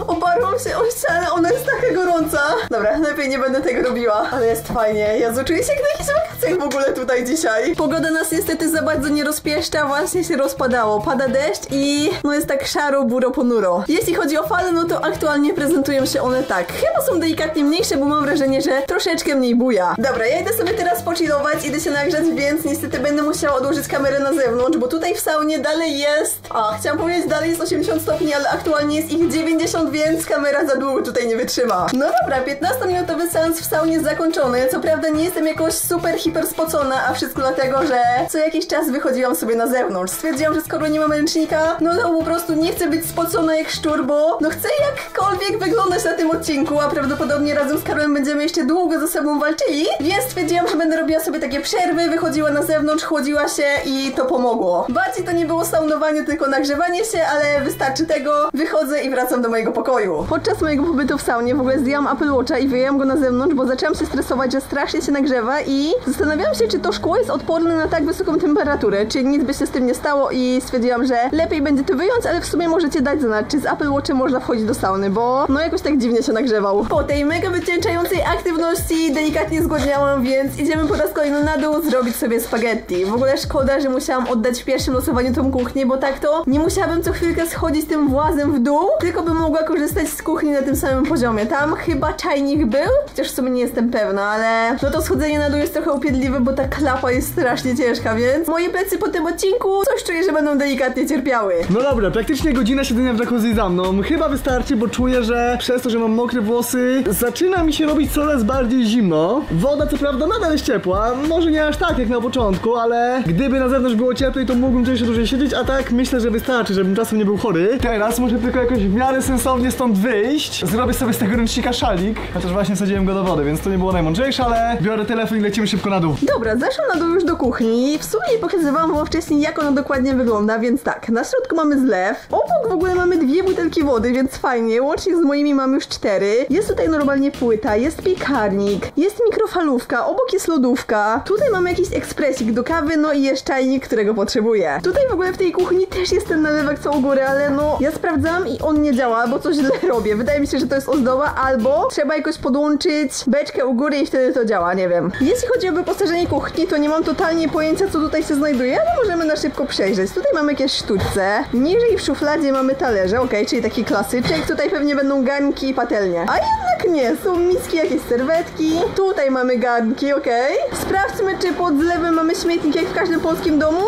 Oparłam się o ścianę, ona jest taka gorąca. Dobra, lepiej nie będę tego robiła, ale jest fajnie. Jezu, czuję się jak na jakichś wakacjach w ogóle tutaj dzisiaj. Pogoda nas niestety za bardzo nie rozpieszcza, właśnie się rozpadało. Pada deszcz i no jest tak szaro, buro, ponuro. Jeśli chodzi o fale, no to aktualnie prezentują się one tak. Chyba są delikatnie mniejsze, bo mam wrażenie, że troszeczkę mniej buja. Dobra, ja idę sobie teraz pochillować, idę się nagrzać, więc niestety będę musiała odłożyć kamerę na zewnątrz, bo tutaj w saunie dalej jest... chciałam powiedzieć, dalej jest 80 stopni, ale aktualnie jest ich 90, więc kamera za długo tutaj nie wytrzyma. No dobra, 15-minutowy seans w saunie zakończony. Co prawda nie jestem jakoś super hiper spocona, a wszystko dlatego, że co jakiś czas wychodziłam sobie na zewnątrz. Stwierdziłam, że skoro nie mam ręcznika, no to po prostu nie chcę być spocona jak szczur, bo no chcę jakkolwiek wyglądać na tym odcinku, a prawdopodobnie razem z Karolem będziemy jeszcze długo ze sobą walczyli, więc stwierdziłam, że będę robiła sobie takie przerwy, wychodziła na zewnątrz, chłodziła się i to pomogło. Bardziej to nie było saunowanie, tylko nagrzewanie się, ale wystarczy tego. Wychodzę i wracam do mojego pokoju. Podczas mojego pobytu w saunie w ogóle zdjęłam Apple Watcha i wyjęłam go na zewnątrz, bo zaczęłam się stresować, że strasznie się nagrzewa i zastanawiałam się, czy to szkło jest odporne na tak wysoką temperaturę, czy nic by się z tym nie stało i stwierdziłam, że lepiej będzie to wyjąć, ale w sumie możecie dać znać, czy z Apple Watchem można wchodzić do sauny, bo no jakoś tak dziwnie się nagrzewał. Po tej mega wycieńczającej aktywności delikatnie zgłodniałam, więc idziemy po raz kolejny na dół zrobić sobie spaghetti. W ogóle szkoda, że musiałam oddać w pierwszym losowaniu tą kuchnię, bo tak to nie musiałabym co chwilkę schodzić tym włazem w dół, tylko bym mogła korzystać z kuchni na tym samym poziomie. Tam chyba czajnik był, chociaż w sumie nie jestem pewna, ale no to schodzenie na dół jest trochę upierdliwe, bo ta klapa jest strasznie ciężka, więc moje plecy po tym odcinku coś czuję, że będą delikatnie cierpiały. No dobra, praktycznie godzina siedzenia w jacuzzi za mną. Chyba wystarczy, bo czuję, że przez to, że mam mokre włosy, zaczyna mi się robić coraz bardziej zimno. Woda co prawda nadal jest ciepła, może nie aż tak jak na początku, ale gdyby na zewnątrz było cieplej, to mógłbym tu jeszcze dłużej siedzieć, a tak myślę, że wystarczy, żebym czasem nie był chory. Teraz muszę tylko jakoś w miarę sensownie stąd wyjść. Zrobię sobie z tego ręcznika szalik, chociaż właśnie wsadziłem go do wody, więc to nie było najmądrzejsze, ale biorę telefon i lecimy szybko na dół. Dobra, zeszłam na dół już do kuchni. W sumie nie pokazywałam wam wcześniej, jak ona dokładnie wygląda, więc tak, na środku mamy zlew. Obok w ogóle mamy 2 butelki wody, więc fajnie. Łącznie z moimi mam już 4. Jest tutaj normalnie płyta, jest piekarnik, jest mikrofalówka, obok jest lodówka. Tutaj mamy jakiś ekspresik do kawy, no i jest czajnik, którego potrzebuję. Tutaj w ogóle w tej kuchni też jest ten nalewek co u góry, ale no ja sprawdzałam i on nie działa, albo coś źle robię. Wydaje mi się, że to jest ozdoba, albo trzeba jakoś podłączyć beczkę u góry i wtedy to działa, nie wiem. Jeśli chodzi o wyposażenie kuchni, to nie mam totalnie pojęcia, co tutaj się znajduje, ale możemy na szybko przejrzeć. Tutaj mamy jakieś sztućce. Niżej w szufladzie mamy talerze, okej, czyli taki klasyczek. Tutaj pewnie będą garnki i patelnie. A jednak nie, są miski, jakieś serwetki. Tutaj mamy garnki, okej. Sprawdźmy, czy pod zlewem mamy śmietnik, jak w każdym polskim domu.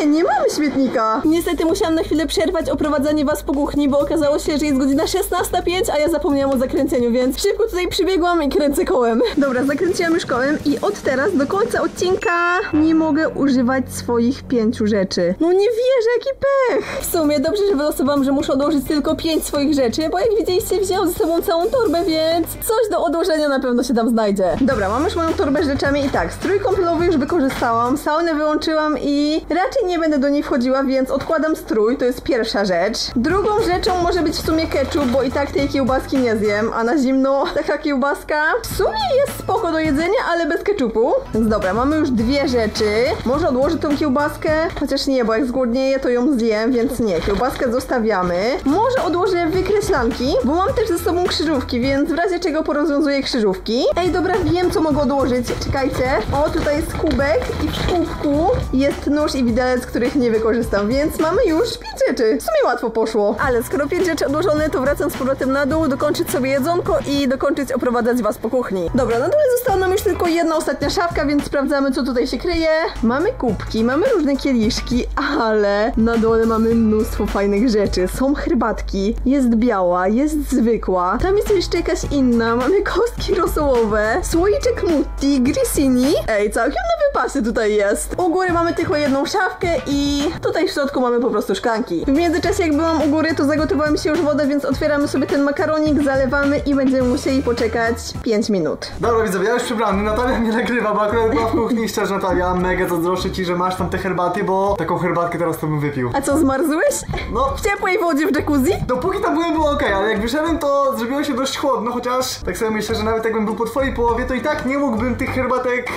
Nie mamy śmietnika. Niestety musiałam na chwilę przerwać oprowadzanie was po kuchni, bo okazało się, że jest godzina 16:05, a ja zapomniałam o zakręceniu, więc szybko tutaj przybiegłam i kręcę kołem. Dobra, zakręciłam już kołem i od teraz do końca odcinka nie mogę używać swoich 5 rzeczy. No nie wierzę, jaki pech! W sumie dobrze, że wylosowałam, że muszę odłożyć tylko 5 swoich rzeczy, bo jak widzieliście, wzięłam ze sobą całą torbę, więc coś do odłożenia na pewno się tam znajdzie. Dobra, mam już moją torbę z rzeczami i tak, strój kąpielowy już wykorzystałam, saunę wyłączyłam i raczej nie będę do niej wchodziła, więc odkładam strój, to jest pierwsza rzecz. Drugą rzeczą może być w sumie ketchup, bo i tak tej kiełbaski nie zjem, a na zimno taka kiełbaska w sumie jest spoko do jedzenia, ale bez ketchupu. Więc dobra, mamy już 2 rzeczy. Może odłożę tą kiełbaskę? Chociaż nie, bo jak zgłodnieję, to ją zjem, więc nie. Kiełbaskę zostawiamy. Może odłożę wykreślanki, bo mam też ze sobą krzyżówki, więc w razie czego porozwiązuję krzyżówki. Ej, dobra, wiem, co mogę odłożyć. Czekajcie. O, tutaj jest kubek i w kubku jest nóż i widelec, których nie wykorzystam, więc mamy już 5 rzeczy. W sumie łatwo poszło. Ale skoro 5 rzeczy odłożone, to wracam z powrotem na dół, dokończyć sobie jedzonko i dokończyć oprowadzać was po kuchni. Dobra, na dole została nam już tylko jedna ostatnia szafka, więc sprawdzamy, co tutaj się kryje. Mamy kubki, mamy różne kieliszki, ale na dole mamy mnóstwo fajnych rzeczy. Są herbatki, jest biała, jest zwykła. Tam jest jeszcze jakaś inna. Mamy kostki rosołowe, słoiczek Mutti, grissini. Ej, całkiem na wypasy tutaj jest. U góry mamy tylko jedną szafkę i tutaj w środku mamy po prostu szklanki. W międzyczasie, jak byłam u góry, to zagotowała mi się już woda, więc otwieramy sobie ten makaronik, zalewamy i będziemy musieli poczekać 5 minut. Dobra widzowie, ja już przebrany, Natalia mnie nagrywa, bo akurat była w kuchni. Szczerze, Natalia, mega zazdroszczę ci, że masz tam te herbaty, bo taką herbatkę teraz to bym wypił. A co, zmarzłeś? No. W ciepłej wodzie w jacuzzi? Dopóki tam byłem, było okej, ale jak wyszedłem, to zrobiło się dość chłodno, chociaż tak sobie myślę, że nawet jakbym był po twojej połowie, to i tak nie mógłbym tych herbatek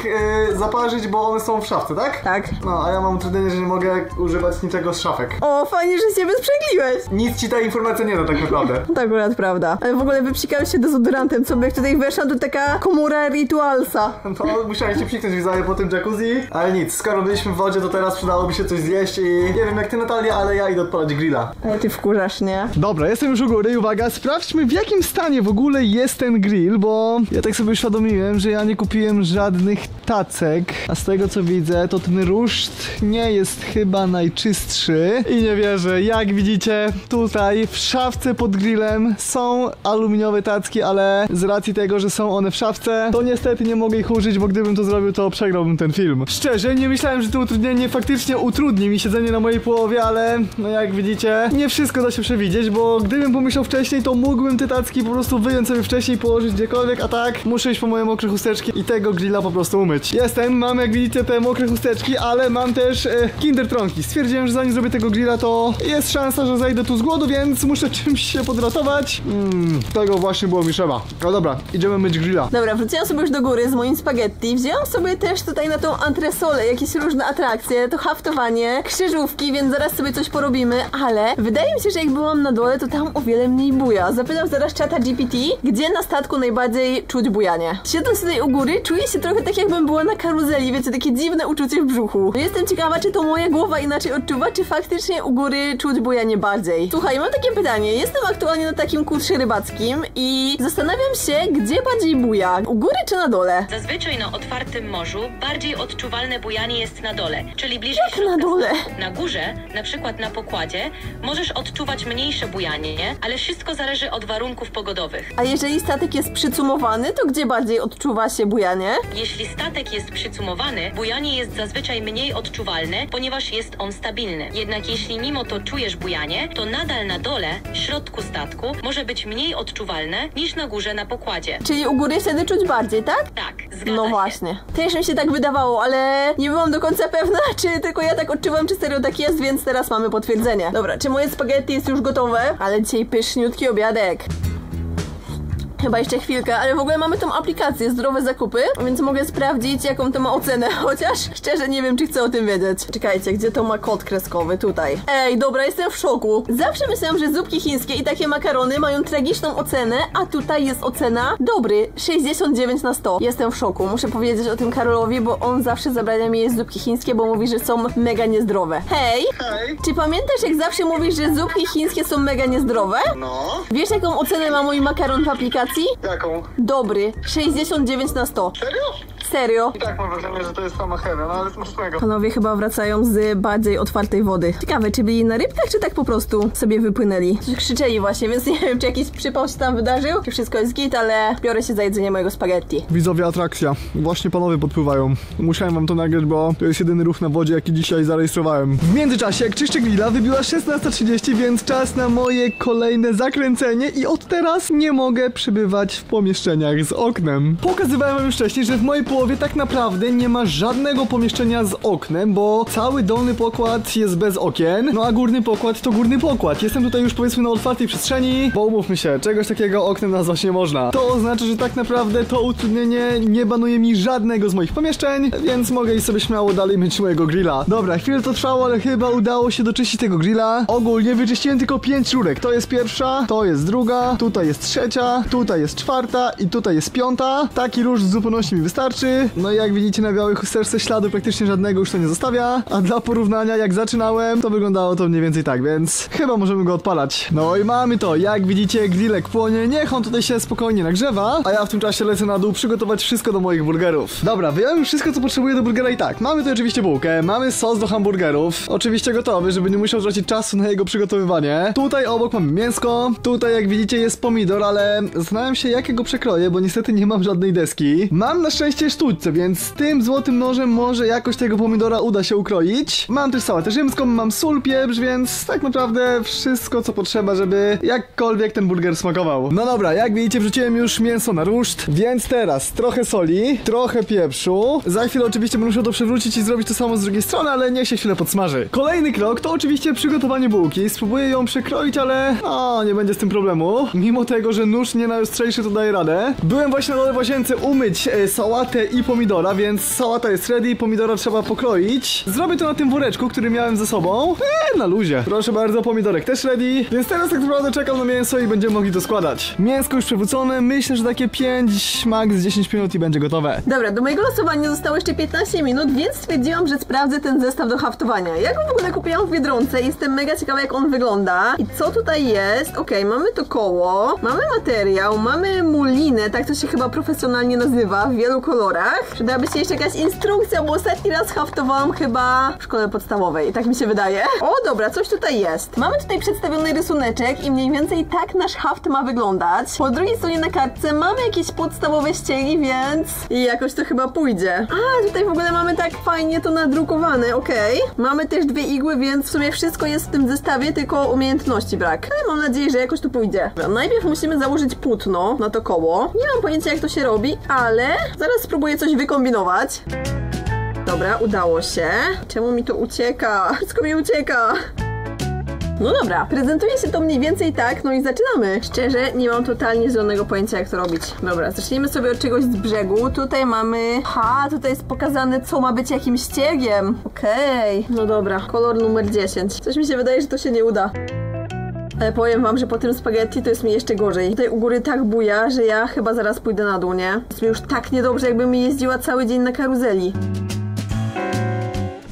zaparzyć, bo one są w szafce, tak? Tak. No, a ja mam utrudnienie, że nie mogę używać niczego z szafek. O, fajnie, że się wysprzęgliłeś. Nic ci ta informacja nie da tak naprawdę. To akurat prawda. Ale w ogóle wypsikałem się dezodorantem, co by jak tutaj weszła, to taka komora ritualsa. No, musiałem się psiknąć widzowie po tym jacuzzi, ale nic, skoro byliśmy w wodzie, to teraz przydałoby się coś zjeść i nie wiem jak ty, Natalia, ale ja idę odpalać grilla. Ale ty wkurzasz, nie? Dobra, jestem już u góry i uwaga, sprawdźmy w jakim stanie w ogóle jest ten grill, bo ja tak sobie uświadomiłem, że ja nie kupiłem żadnych tacek, a z tego co widzę, to ten ruszt nie jest chyba najczystszy i nie wierzę, jak widzicie tutaj w szafce pod grillem są aluminiowe tacki, ale z racji tego, że są one w szafce, to niestety nie mogę ich użyć, bo gdybym to zrobił, to przegrałbym ten film. Szczerze, nie myślałem, że to utrudnienie faktycznie utrudni mi siedzenie na mojej połowie, ale no jak widzicie, nie wszystko da się przewidzieć, bo gdybym pomyślał wcześniej, to mógłbym te tacki po prostu wyjąć sobie wcześniej, położyć gdziekolwiek, a tak muszę iść po moje mokre chusteczki i tego grilla po prostu umyć. Mam jak widzicie te mokre chusteczki, ale mam też Kinder Tronki. Stwierdziłem, że zanim zrobię tego grilla, to jest szansa, że zejdę tu z głodu, więc muszę czymś się podratować. Tego właśnie było mi trzeba. No dobra, idziemy myć grilla. Dobra, wróciłam sobie już do góry z moim spaghetti. Wzięłam sobie też tutaj na tą antresolę jakieś różne atrakcje, to haftowanie, krzyżówki, więc zaraz sobie coś porobimy, ale wydaje mi się, że jak byłam na dole, to tam o wiele mniej buja. Zapytam zaraz czata GPT, gdzie na statku najbardziej czuć bujanie. Siedząc tutaj u góry, czuję się trochę tak, jakbym była na karuzeli, wiecie, takie dziwne uczucie w brzuchu. Jestem ciekawa, czy to moja głowa inaczej odczuwa, czy faktycznie u góry czuć bujanie bardziej. Słuchaj, mam takie pytanie. Jestem aktualnie na takim kutrze rybackim i zastanawiam się, gdzie bardziej buja. U góry czy na dole? Zazwyczaj na otwartym morzu bardziej odczuwalne bujanie jest na dole, czyli bliżej Jak na dole? Na górze, na przykład na pokładzie, możesz odczuwać mniejsze bujanie, ale wszystko zależy od warunków pogodowych. A jeżeli statek jest przycumowany, to gdzie bardziej odczuwa się bujanie? Jeśli statek jest przycumowany, bujanie jest zazwyczaj mniej odczuwalne, ponieważ jest on stabilny. Jednak jeśli mimo to czujesz bujanie, to nadal na dole, w środku statku, może być mniej odczuwalne niż na górze na pokładzie. Czyli u góry wtedy czuć bardziej, tak? Tak, zgadza No się. właśnie. Też mi się tak wydawało, ale nie byłam do końca pewna, czy tylko ja tak odczuwam, czy serio tak jest, więc teraz mamy potwierdzenie. Dobra, czy moje spaghetti jest już gotowe? Ale dzisiaj pyszniutki obiadek. Chyba jeszcze chwilkę, ale w ogóle mamy tą aplikację Zdrowe Zakupy, więc mogę sprawdzić, jaką to ma ocenę, chociaż szczerze nie wiem, czy chcę o tym wiedzieć. Czekajcie, gdzie to ma kod kreskowy? Tutaj. Ej, dobra, jestem w szoku. Zawsze myślałam, że zupki chińskie i takie makarony mają tragiczną ocenę, a tutaj jest ocena dobry, 69 na 100. Jestem w szoku. Muszę powiedzieć o tym Karolowi, bo on zawsze zabrania mi jeść zupki chińskie, bo mówi, że są mega niezdrowe. Hej! Hej. Czy pamiętasz, jak zawsze mówisz, że zupki chińskie są mega niezdrowe? No. Wiesz, jaką ocenę ma mój makaron w aplikacji? Jaką? Dobry, 69 na 100. Serio? Serio? I tak mam wrażenie, że to jest sama heaven, ale smacznego. Panowie chyba wracają z bardziej otwartej wody. Ciekawe, czy byli na rybkach, czy tak po prostu sobie wypłynęli? Coś krzyczeli właśnie, więc nie wiem, czy jakiś przypał się tam wydarzył, czy wszystko jest git, ale biorę się za jedzenie mojego spaghetti. Widzowie, atrakcja. Właśnie panowie podpływają. Musiałem wam to nagrać, bo to jest jedyny ruch na wodzie, jaki dzisiaj zarejestrowałem. W międzyczasie, jak czyszczę grilla, wybiła 16:30, więc czas na moje kolejne zakręcenie i od teraz nie mogę przebywać w pomieszczeniach z oknem. Pokazywałem wam już wcześniej, że w mojej połowie tak naprawdę nie ma żadnego pomieszczenia z oknem, bo cały dolny pokład jest bez okien, no a górny pokład to górny pokład. Jestem tutaj już powiedzmy na otwartej przestrzeni, bo umówmy się, czegoś takiego oknem nazwać nie można. To oznacza, że tak naprawdę to utrudnienie nie banuje mi żadnego z moich pomieszczeń, więc mogę iść sobie śmiało dalej myć mojego grilla. Dobra, chwilę to trwało, ale chyba udało się doczyścić tego grilla. Ogólnie wyczyściłem tylko 5 rurek. To jest pierwsza, to jest druga, tutaj jest trzecia, tutaj jest czwarta i tutaj jest piąta. Taki róż w zupełności mi wystarczy. No i jak widzicie na białej chusteczce śladu praktycznie żadnego już to nie zostawia. A dla porównania, jak zaczynałem, to wyglądało to mniej więcej tak, więc chyba możemy go odpalać. No i mamy to. Jak widzicie, grillek płonie. Niech on tutaj się spokojnie nagrzewa, a ja w tym czasie lecę na dół przygotować wszystko do moich burgerów. Dobra, wyjąłem już wszystko, co potrzebuję do burgera i tak. Mamy tu oczywiście bułkę, mamy sos do hamburgerów. Oczywiście gotowy, żeby nie musiał tracić czasu na jego przygotowywanie. Tutaj obok mamy mięsko. Tutaj, jak widzicie, jest pomidor, ale zastanawiam się, jakiego przekroję, bo niestety nie mam żadnej deski. Mam na szczęście sztućce, więc z tym złotym nożem może jakoś tego pomidora uda się ukroić. Mam też sałatę rzymską, mam sól, pieprz, więc tak naprawdę wszystko, co potrzeba, żeby jakkolwiek ten burger smakował. No dobra, jak widzicie, wrzuciłem już mięso na ruszt, więc teraz trochę soli, trochę pieprzu. Za chwilę oczywiście będę musiał to przewrócić i zrobić to samo z drugiej strony, ale niech się chwilę podsmaży. Kolejny krok to oczywiście przygotowanie bułki. Spróbuję ją przekroić, ale nie będzie z tym problemu. Mimo tego, że nóż nie najostrzejszy, to daje radę. Byłem właśnie na dole w łazience umyć sałatę i pomidora, więc sałata jest ready, pomidora trzeba pokroić. Zrobię to na tym woreczku, który miałem ze sobą. Na luzie. Proszę bardzo, pomidorek też ready. Więc teraz tak naprawdę czekam na mięso i będziemy mogli to składać. Mięsko już przewrócone, myślę, że takie 5, max 10 minut i będzie gotowe. Dobra, do mojego losowania zostało jeszcze 15 minut, więc stwierdziłam, że sprawdzę ten zestaw do haftowania. Ja go w ogóle kupiłam w Biedronce i jestem mega ciekawa, jak on wygląda. I co tutaj jest? Okej, mamy to koło, mamy materiał, mamy mulinę, tak to się chyba profesjonalnie nazywa, w wielu kolorach. Przydałaby się jeszcze jakaś instrukcja, bo ostatni raz haftowałam chyba w szkole podstawowej, tak mi się wydaje. O, dobra, coś tutaj jest. Mamy tutaj przedstawiony rysuneczek i mniej więcej tak nasz haft ma wyglądać. Po drugiej stronie na kartce mamy jakieś podstawowe ściegi, więc jakoś to chyba pójdzie. A, tutaj w ogóle mamy tak fajnie to nadrukowane, okej. Mamy też 2 igły, więc w sumie wszystko jest w tym zestawie, tylko umiejętności brak. Ale mam nadzieję, że jakoś to pójdzie. Dobra, najpierw musimy założyć płótno na to koło. Nie mam pojęcia, jak to się robi, ale zaraz spróbuję coś wykombinować. Dobra, udało się. Czemu mi to ucieka? Wszystko mi ucieka. No dobra, prezentuje się to mniej więcej tak, no i zaczynamy. Szczerze, nie mam totalnie zielonego pojęcia, jak to robić. Dobra, zacznijmy sobie od czegoś z brzegu. Tutaj mamy... tutaj jest pokazane, co ma być jakimś ściegiem. Okej. No dobra, kolor numer 10. Coś mi się wydaje, że to się nie uda. Ale powiem wam, że po tym spaghetti to jest mi jeszcze gorzej. Tutaj u góry tak buja, że ja chyba zaraz pójdę na dół, nie? Jest mi już tak niedobrze, jakbym jeździła cały dzień na karuzeli.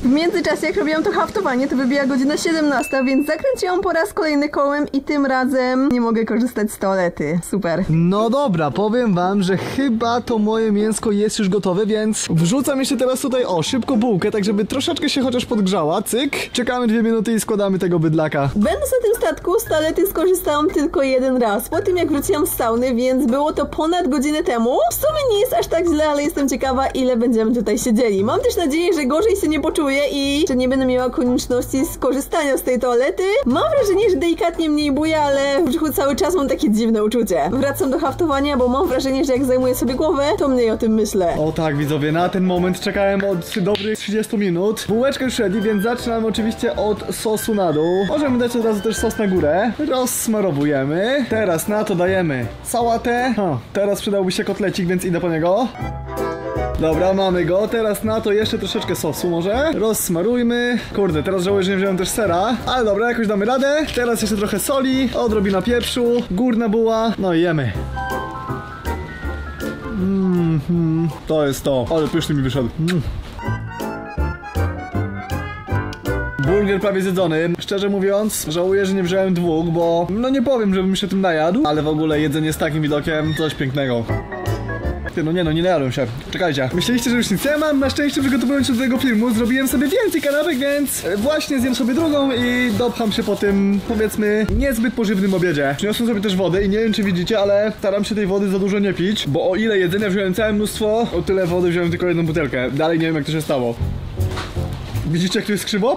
W międzyczasie, jak robiłam to haftowanie, to wybija godzina 17, więc zakręciłam po raz kolejny kołem i tym razem nie mogę korzystać z toalety. Super. No dobra, powiem wam, że chyba to moje mięsko jest już gotowe, więc wrzucam jeszcze teraz tutaj, szybko bułkę, tak żeby troszeczkę się chociaż podgrzała. Cyk. Czekamy 2 minuty i składamy tego bydlaka. Będąc na tym statku, z toalety skorzystałam tylko 1 raz, po tym jak wróciłam z sauny, więc było to ponad godzinę temu. W sumie nie jest aż tak źle, ale jestem ciekawa, ile będziemy tutaj siedzieli. Mam też nadzieję, że gorzej się nie poczuję, zdenerwuję i że nie będę miała konieczności skorzystania z tej toalety. Mam wrażenie, że delikatnie mniej buja, ale w brzuchu cały czas mam takie dziwne uczucie. Wracam do haftowania, bo mam wrażenie, że jak zajmuję sobie głowę, to mniej o tym myślę. O tak, widzowie, na ten moment czekałem od dobrych 30 minut. Bułeczka już ready, więc zaczynamy oczywiście od sosu na dół. Możemy dać od razu też sos na górę. Rozsmarowujemy. Teraz na to dajemy sałatę. Teraz przydałby się kotlecik, więc idę po niego. Dobra, mamy go. Teraz na to jeszcze troszeczkę sosu może. Rozsmarujmy. Kurde, teraz żałuję, że nie wziąłem też sera. Ale dobra, jakoś damy radę. Teraz jeszcze trochę soli, odrobina pieprzu, górna buła. No i jemy. To jest to. Ale pyszny mi wyszedł. Burger prawie zjedzony. Szczerze mówiąc, żałuję, że nie wziąłem dwóch, bo no nie powiem, żebym się tym najadł, ale w ogóle jedzenie z takim widokiem coś pięknego. Ty, no nie najadłem się. Czekajcie. Myśleliście, że już nic nie mam? Na szczęście przygotowując się do tego filmu zrobiłem sobie więcej kanapek, więc właśnie zjem sobie drugą i dopcham się po tym, powiedzmy, niezbyt pożywnym obiedzie. Przyniosłem sobie też wodę i nie wiem, czy widzicie, ale staram się tej wody za dużo nie pić, bo o ile jedzenia wziąłem całe mnóstwo, o tyle wody wziąłem tylko jedną butelkę. Dalej nie wiem, jak to się stało. Widzicie, jak to jest krzywo?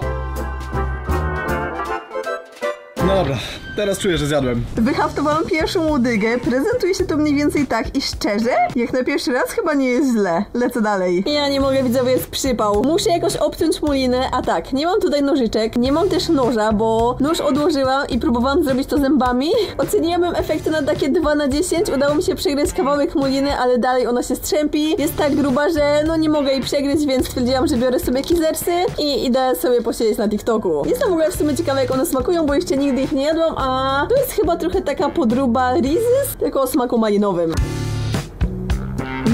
No dobra, teraz czuję, że zjadłem. Wyhaftowałam pierwszą łodygę, prezentuje się to mniej więcej tak i szczerze, jak na pierwszy raz chyba nie jest źle. Lecę dalej. Ja nie mogę, widzowie, jest przypał. Muszę jakoś obciąć mulinę, a tak, nie mam tutaj nożyczek, nie mam też noża, bo nóż odłożyłam i próbowałam zrobić to zębami. Oceniłam efekty na takie 2 na 10, udało mi się przegryźć kawałek muliny, ale dalej ona się strzępi. Jest tak gruba, że no nie mogę jej przegryźć, więc stwierdziłam, że biorę sobie kizersy i idę sobie posiedzieć na TikToku. Jestem w ogóle w sumie ciekawa, jak one smakują, bo jeszcze nigdy ich nie jadłam, a to jest chyba trochę taka podróba Reese's, tylko o smaku malinowym.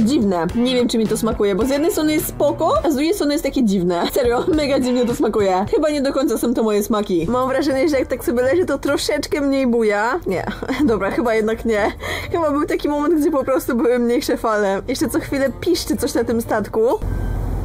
Dziwne. Nie wiem, czy mi to smakuje, bo z jednej strony jest spoko, a z drugiej strony jest takie dziwne. Serio, mega dziwnie to smakuje. Chyba nie do końca są to moje smaki. Mam wrażenie, że jak tak sobie leży, to troszeczkę mniej buja. Nie, dobra, chyba jednak nie. Chyba był taki moment, gdzie po prostu były mniejsze fale. Jeszcze co chwilę piszczy coś na tym statku.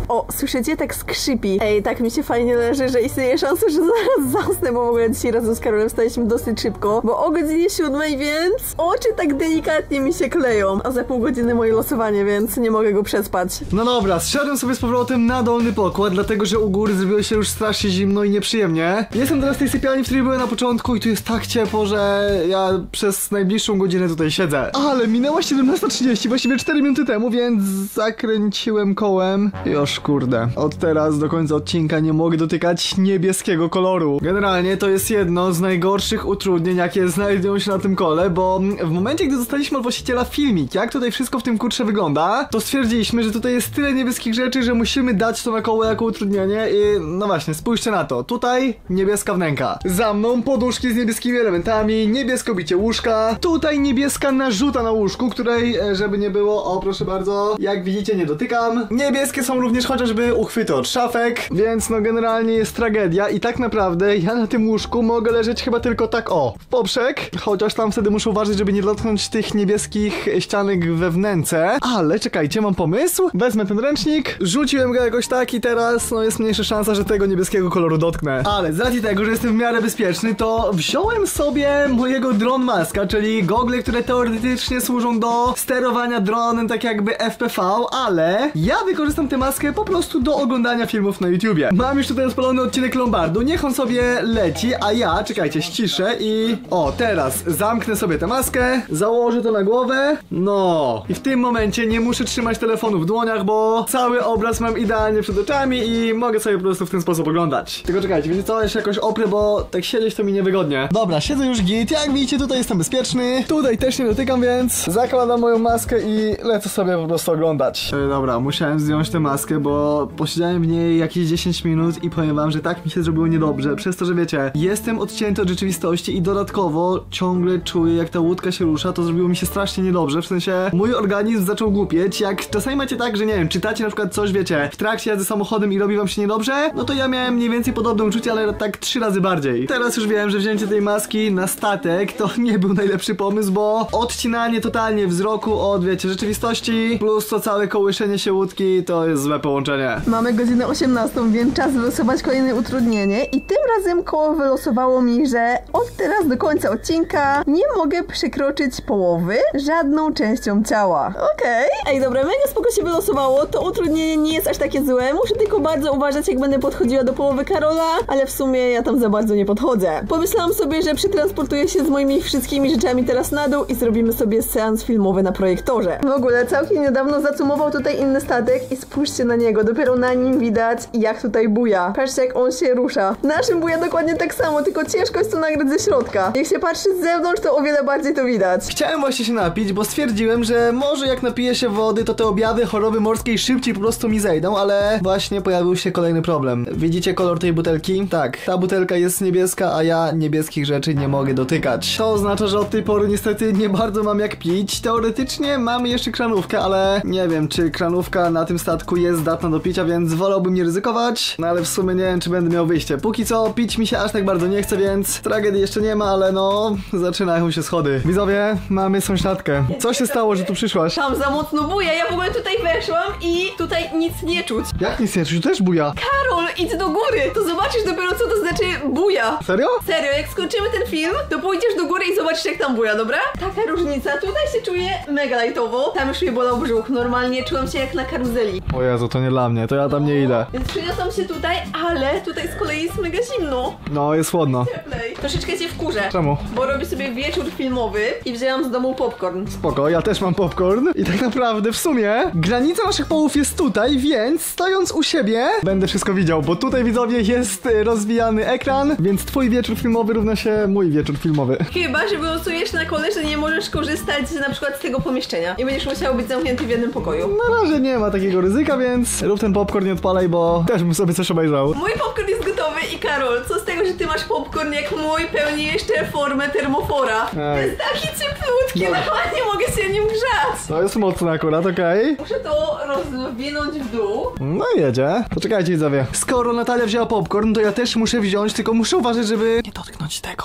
O, słyszycie? Tak skrzypi. Ej, tak mi się fajnie leży, że istnieje szansa, że zaraz zasnę, bo w ogóle dzisiaj razem z Karolem wstaliśmy dosyć szybko, bo o godzinie 7, więc oczy tak delikatnie mi się kleją. A za pół godziny moje losowanie, więc nie mogę go przespać. No dobra, zszedłem sobie z powrotem na dolny pokład, dlatego że u góry zrobiło się już strasznie zimno i nieprzyjemnie. Jestem teraz w tej sypialni, w której byłem na początku i tu jest tak ciepło, że ja przez najbliższą godzinę tutaj siedzę. Ale minęła 17:30, właściwie 4 minuty temu, więc zakręciłem kołem. Już, kurde. Od teraz do końca odcinka nie mogę dotykać niebieskiego koloru. Generalnie to jest jedno z najgorszych utrudnień, jakie znajdują się na tym kole, bo w momencie, gdy dostaliśmy od właściciela filmik, jak tutaj wszystko w tym kurcze wygląda, to stwierdziliśmy, że tutaj jest tyle niebieskich rzeczy, że musimy dać to na koło jako utrudnienie i no właśnie, spójrzcie na to. Tutaj niebieska wnęka. Za mną poduszki z niebieskimi elementami, niebiesko bicie łóżka, tutaj niebieska narzuta na łóżku, której, żeby nie było, o proszę bardzo, jak widzicie nie dotykam. Niebieskie są również chociażby uchwyty od szafek, więc no generalnie jest tragedia i tak naprawdę ja na tym łóżku mogę leżeć chyba tylko tak o, w poprzek, chociaż tam wtedy muszę uważać, żeby nie dotknąć tych niebieskich ścianek we wnęce, ale czekajcie, mam pomysł, wezmę ten ręcznik, rzuciłem go jakoś tak i teraz no jest mniejsza szansa, że tego niebieskiego koloru dotknę, ale z racji tego, że jestem w miarę bezpieczny, to wziąłem sobie mojego drone maska, czyli gogle, które teoretycznie służą do sterowania dronem, tak jakby FPV, ale ja wykorzystam tę maskę po prostu do oglądania filmów na YouTubie. Mam już tutaj odpalony odcinek Lombardu, niech on sobie leci, a ja, czekajcie, ściszę i o, teraz zamknę sobie tę maskę, założę to na głowę, no i w tym momencie nie muszę trzymać telefonu w dłoniach, bo cały obraz mam idealnie przed oczami i mogę sobie po prostu w ten sposób oglądać. Tylko czekajcie, wiecie co, jeszcze jakoś oprę, bo tak siedzieć to mi niewygodnie. Dobra, siedzę już git, jak widzicie tutaj jestem bezpieczny, tutaj też nie dotykam, więc zakładam moją maskę i lecę sobie po prostu oglądać. Dobra, musiałem zdjąć tę maskę, bo posiedziałem w niej jakieś 10 minut i powiem wam, że tak mi się zrobiło niedobrze, przez to, że wiecie, jestem odcięty od rzeczywistości i dodatkowo ciągle czuję, jak ta łódka się rusza, to zrobiło mi się strasznie niedobrze, w sensie mój organizm zaczął głupieć, jak czasami macie tak, że nie wiem, czytacie na przykład coś, wiecie, w trakcie jazdy samochodem i robi wam się niedobrze, no to ja miałem mniej więcej podobne uczucie, ale tak 3 razy bardziej. Teraz już wiem, że wzięcie tej maski na statek to nie był najlepszy pomysł, bo odcinanie totalnie wzroku od, wiecie, rzeczywistości, plus to całe kołyszenie się łódki to jest złe połączenie. połączenie. Mamy godzinę 18, więc czas wylosować kolejne utrudnienie i tym razem koło wylosowało mi, że od teraz do końca odcinka nie mogę przekroczyć połowy żadną częścią ciała. Okej. Ej, dobra, mega spoko się wylosowało, to utrudnienie nie jest aż takie złe, muszę tylko bardzo uważać, jak będę podchodziła do połowy Karola, ale w sumie ja tam za bardzo nie podchodzę. Pomyślałam sobie, że przetransportuję się z moimi wszystkimi rzeczami teraz na dół i zrobimy sobie seans filmowy na projektorze. W ogóle całkiem niedawno zacumował tutaj inny statek i spójrzcie na niego, dopiero na nim widać, jak tutaj buja. Patrzcie, jak on się rusza. Naszym buja dokładnie tak samo, tylko ciężko jest to nagrać ze środka. Jak się patrzy z zewnątrz, to o wiele bardziej to widać. Chciałem właśnie się napić, bo stwierdziłem, że może jak napiję się wody, to te objawy choroby morskiej szybciej po prostu mi zejdą, ale właśnie pojawił się kolejny problem. Widzicie kolor tej butelki? Tak, ta butelka jest niebieska, a ja niebieskich rzeczy nie mogę dotykać. To oznacza, że od tej pory niestety nie bardzo mam jak pić. Teoretycznie mamy jeszcze kranówkę, ale nie wiem, czy kranówka na tym statku jest zdatna do picia, więc wolałbym nie ryzykować, no ale w sumie nie wiem, czy będę miał wyjście. Póki co pić mi się aż tak bardzo nie chce, więc tragedii jeszcze nie ma, ale no, zaczynają się schody. Widzowie, mamy sąsiadkę. Co się stało, że tu przyszłaś? Tam za mocno buja, ja w ogóle tutaj weszłam i tutaj nic nie czuć. Jak nic nie czuć? Tu też buja. Karol, idź do góry, to zobaczysz dopiero, co to znaczy buja. Serio? Serio, jak skończymy ten film, to pójdziesz do góry i zobaczysz, jak tam buja, dobra? Taka różnica, tutaj się czuję mega lajtowo, tam już mnie bolał brzuch, normalnie czułam się jak na karuzeli. O Jezu, to nie dla mnie, to ja tam nie idę. Więc przyniosłam się tutaj, ale tutaj z kolei jest mega zimno. No, jest chłodno. Cieplej. Troszeczkę cię wkurzę. Czemu? Bo robię sobie wieczór filmowy i wzięłam z domu popcorn. Spoko, ja też mam popcorn i tak naprawdę w sumie granica naszych połów jest tutaj, więc stojąc u siebie będę wszystko widział, bo tutaj widzowie jest rozwijany ekran, więc twój wieczór filmowy równa się mój wieczór filmowy. Chyba, że wylosujesz na kole, że nie możesz korzystać na przykład z tego pomieszczenia i będziesz musiał być zamknięty w jednym pokoju. Na razie nie ma takiego ryzyka, więc rób ten popcorn, nie odpalaj, bo też bym sobie coś obejrzał. Mój popcorn jest gotowy i Karol, co z tego, że ty masz popcorn jak mój pełni jeszcze formę termofora. Ej. Jest taki cieplutki, No. normalnie mogę się nim grzać. To jest mocne akurat, okej. Muszę to rozwinąć w dół. No i jedzie. To czekajcie widzowie. Skoro Natalia wzięła popcorn, to ja też muszę wziąć, tylko muszę uważać, żeby nie dotknąć tego.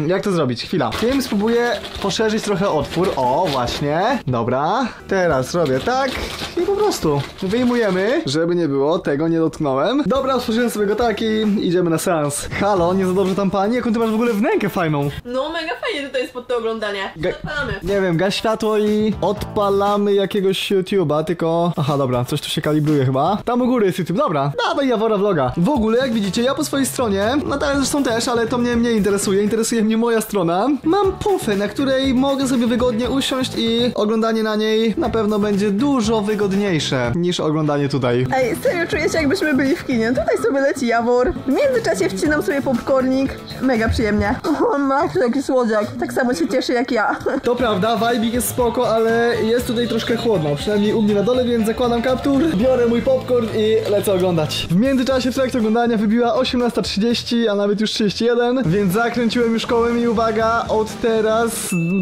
Jak to zrobić? Chwila. Tym spróbuję poszerzyć trochę otwór. O, właśnie. Dobra. Teraz robię tak i po prostu wyjmujemy, żeby nie było, tego nie dotknąłem. Dobra, otworzyłem sobie go tak i idziemy na seans. Halo, nie za dobrze tam pani? Jaką ty masz w ogóle wnękę fajną? No mega fajnie tutaj jest pod to oglądanie. Odpalamy. Nie wiem, gaś światło i odpalamy jakiegoś YouTube'a, tylko... Aha, dobra, coś tu się kalibruje chyba. Tam u góry jest YouTube, dobra. Dawaj Jawora vloga. W ogóle, jak widzicie, ja po swojej stronie, Natalia zresztą też, ale to mnie mniej interesuje. Interesuje mnie moja strona. Mam pufę, na której mogę sobie wygodnie usiąść i oglądanie na niej na pewno będzie dużo wygodniejsze niż oglądanie tutaj. Ej, serio czuję się, jakbyśmy byli w kinie. Tutaj sobie leci Jawor. W międzyczasie wcinam sobie popcornik. Mega przyjemnie. O, masz taki słodziak. Tak samo się cieszy jak ja. To prawda, vibe jest spoko, ale jest tutaj troszkę chłodno. Przynajmniej u mnie na dole, więc zakładam kaptur, biorę mój popcorn i lecę oglądać. W międzyczasie w trakcie oglądania wybiła 18:30, a nawet już 31, więc zakręciłem już kołem i uwaga, od teraz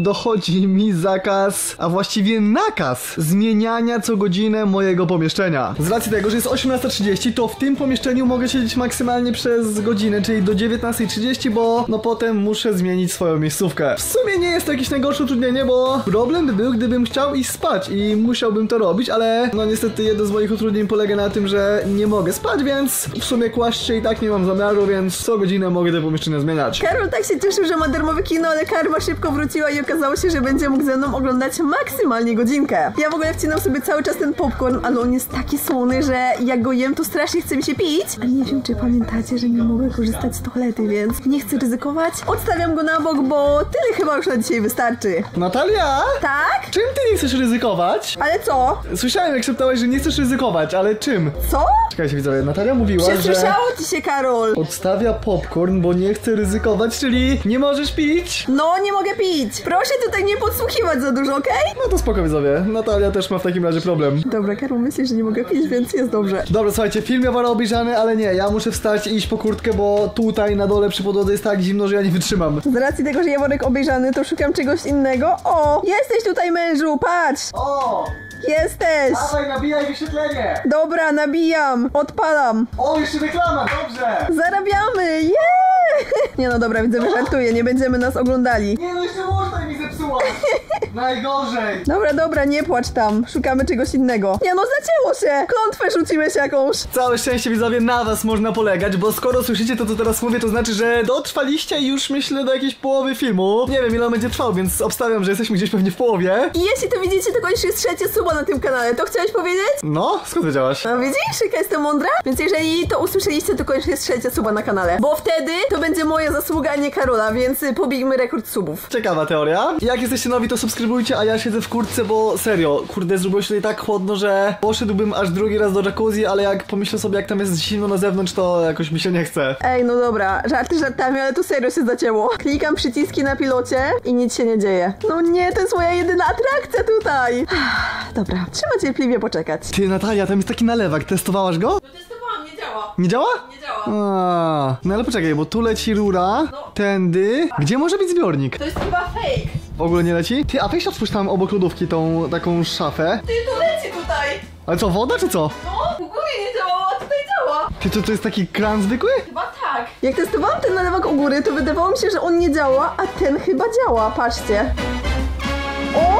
dochodzi mi zakaz, a właściwie nakaz zmieniania co godzinę mojego pomieszczenia. Z racji tego, że jest 18:30, to w tym pomieszczeniu mogę siedzieć maksymalnie przez godzinę, czyli do 19:30, bo no potem muszę zmienić swoją miejscówkę. W sumie nie jest to jakieś najgorsze utrudnienie, bo problem by był, gdybym chciał iść spać i musiałbym to robić, ale no niestety jedno z moich utrudnień polega na tym, że nie mogę spać, więc w sumie kłaść się i tak nie mam zamiaru, więc co godzinę mogę te pomieszczenia zmieniać. Karol tak się cieszył, że ma darmowe kino, ale karma szybko wróciła i okazało się, że będzie mógł ze mną oglądać maksymalnie godzinkę. Ja w ogóle wcinam sobie cały czas ten popcorn, ale on jest taki słony, że jak go jem, to strasznie chce mi się pić. Ale nie wiem, czy pamiętacie, że nie mogę korzystać z toalety, więc nie chcę ryzykować. Odstawiam go na bok, bo tyle chyba już na dzisiaj wystarczy. Natalia? Tak? Czym ty nie chcesz ryzykować? Ale co? Słyszałem, jak szeptałaś, że nie chcesz ryzykować, ale czym? Co? Czekajcie widzowie, Natalia mówiła, że Przesłyszało ci się, Karol. odstawia popcorn, bo nie chce ryzykować, czyli nie możesz pić? No, nie mogę pić. Proszę tutaj nie podsłuchiwać za dużo, okej? No to spoko widzowie, Natalia też ma w takim razie problem. Dobra, Karol myśli, że nie mogę pić, więc jest dobrze. Dobra, słuchajcie, film Jawora obejrzany, ale nie, ja muszę wstać i iść po kurtkę, bo tutaj na dole przy podłodze jest tak zimno, że ja nie wytrzymam. Z racji tego, że Jaworek obejrzany, to szukam czegoś innego. O, jesteś tutaj, mężu, patrz! O! Jesteś! Dawaj, nabijaj wyświetlenie! Dobra, nabijam, odpalam. O, jeszcze reklama, dobrze! Zarabiamy, yeah! Nie no dobra, widzę, że żartuję, nie będziemy nas oglądali. Nie no, jeszcze można mi zepsuła! Najgorzej! Dobra, nie płacz tam. Szukamy czegoś innego. Nie no, zacięło się! Klątwę rzuciłeś jakąś. Całe szczęście, widzowie, na was można polegać, bo skoro słyszycie to, co teraz mówię, to znaczy, że dotrwaliście już, myślę, do jakiejś połowy filmu. Nie wiem, ile on będzie trwał, więc obstawiam, że jesteśmy gdzieś pewnie w połowie. I jeśli to widzicie, to już jest 3. suba na tym kanale. To chciałeś powiedzieć? No, skąd wiedziałaś? No widzisz, jaka jestem mądra? Więc jeżeli to usłyszeliście, to już jest 3. suba na kanale. Bo wtedy to będzie moja zasługa, a nie Karola, więc pobijmy rekord subów. Ciekawa teoria. Jak jesteście nowi, to subskrybujcie, a ja siedzę w kurtce, bo serio, kurde, zrobiło się tutaj tak chłodno, że poszedłbym aż drugi raz do jacuzzi, ale jak pomyślę sobie, jak tam jest zimno na zewnątrz, to jakoś mi się nie chce. Ej, no dobra, żarty żartami, ale tu serio się zacięło. Klikam przyciski na pilocie i nic się nie dzieje. No nie, to jest moja jedyna atrakcja tutaj. Dobra, trzeba cierpliwie poczekać. Ty, Natalia, tam jest taki nalewak, testowałaś go? No testowałam, nie działa. Nie działa? Nie działa. No ale poczekaj, bo tu leci rura, tędy. Gdzie może być zbiornik? To jest chyba fake. W ogóle nie leci? Ty, a weź otwórz tam obok lodówki tą taką szafę. Ty, to leci tutaj. Ale co, woda czy co? No, u góry nie działało, a tutaj działa. Ty, to jest taki kran zwykły? Chyba tak. Jak testowałam ten nalewak u góry, to wydawało mi się, że on nie działa, a ten chyba działa, patrzcie. O!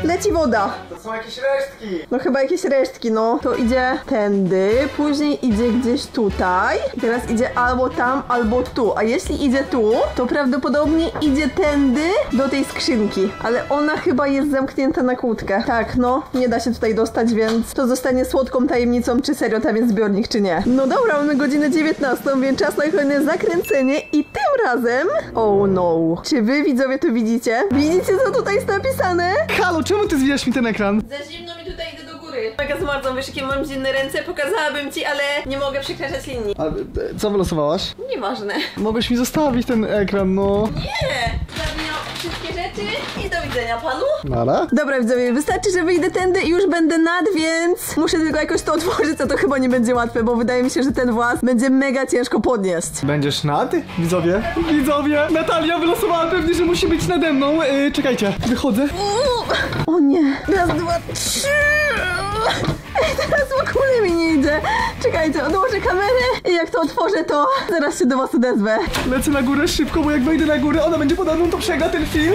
Leci woda. To są jakieś resztki. No chyba jakieś resztki, no. To idzie tędy, później idzie gdzieś tutaj. Teraz idzie albo tam, albo tu. A jeśli idzie tu, to prawdopodobnie idzie tędy do tej skrzynki. Ale ona chyba jest zamknięta na kłódkę. Tak, no, nie da się tutaj dostać, więc to zostanie słodką tajemnicą, czy serio tam jest zbiornik, czy nie. No dobra, mamy godzinę 19, więc czas na kolejne zakręcenie i tym razem... Oh no. Czy wy, widzowie, to widzicie? Widzicie, co tutaj jest napisane? Halo, czemu ty zwijasz mi ten ekran? Za zimno mi tutaj, idę do góry. Mega zmarzłam, wiesz jakie mam zimne ręce, pokazałabym ci, ale nie mogę przekraczać linii. A co wylosowałaś? Nieważne. Mogłeś mi zostawić ten ekran, no. Nie! Zabijam wszystkie rzeczy i do widzenia panu. Nara? Dobra widzowie, wystarczy, że wyjdę tędy i już będę nad, więc muszę tylko jakoś to otworzyć, a to chyba nie będzie łatwe, bo wydaje mi się, że ten włas będzie mega ciężko podnieść. Będziesz nad? Widzowie? Widzowie! Natalia wylosowała pewnie, że musi być nade mną. Czekajcie, wychodzę. O nie. Raz, dwa, trzy. Ej, teraz w ogóle mi nie idzie. Czekajcie, odłożę kamerę i jak to otworzę, to zaraz się do was odezwę. Lecę na górę szybko, bo jak wejdę na górę, ona będzie podobną, to przegra ten film.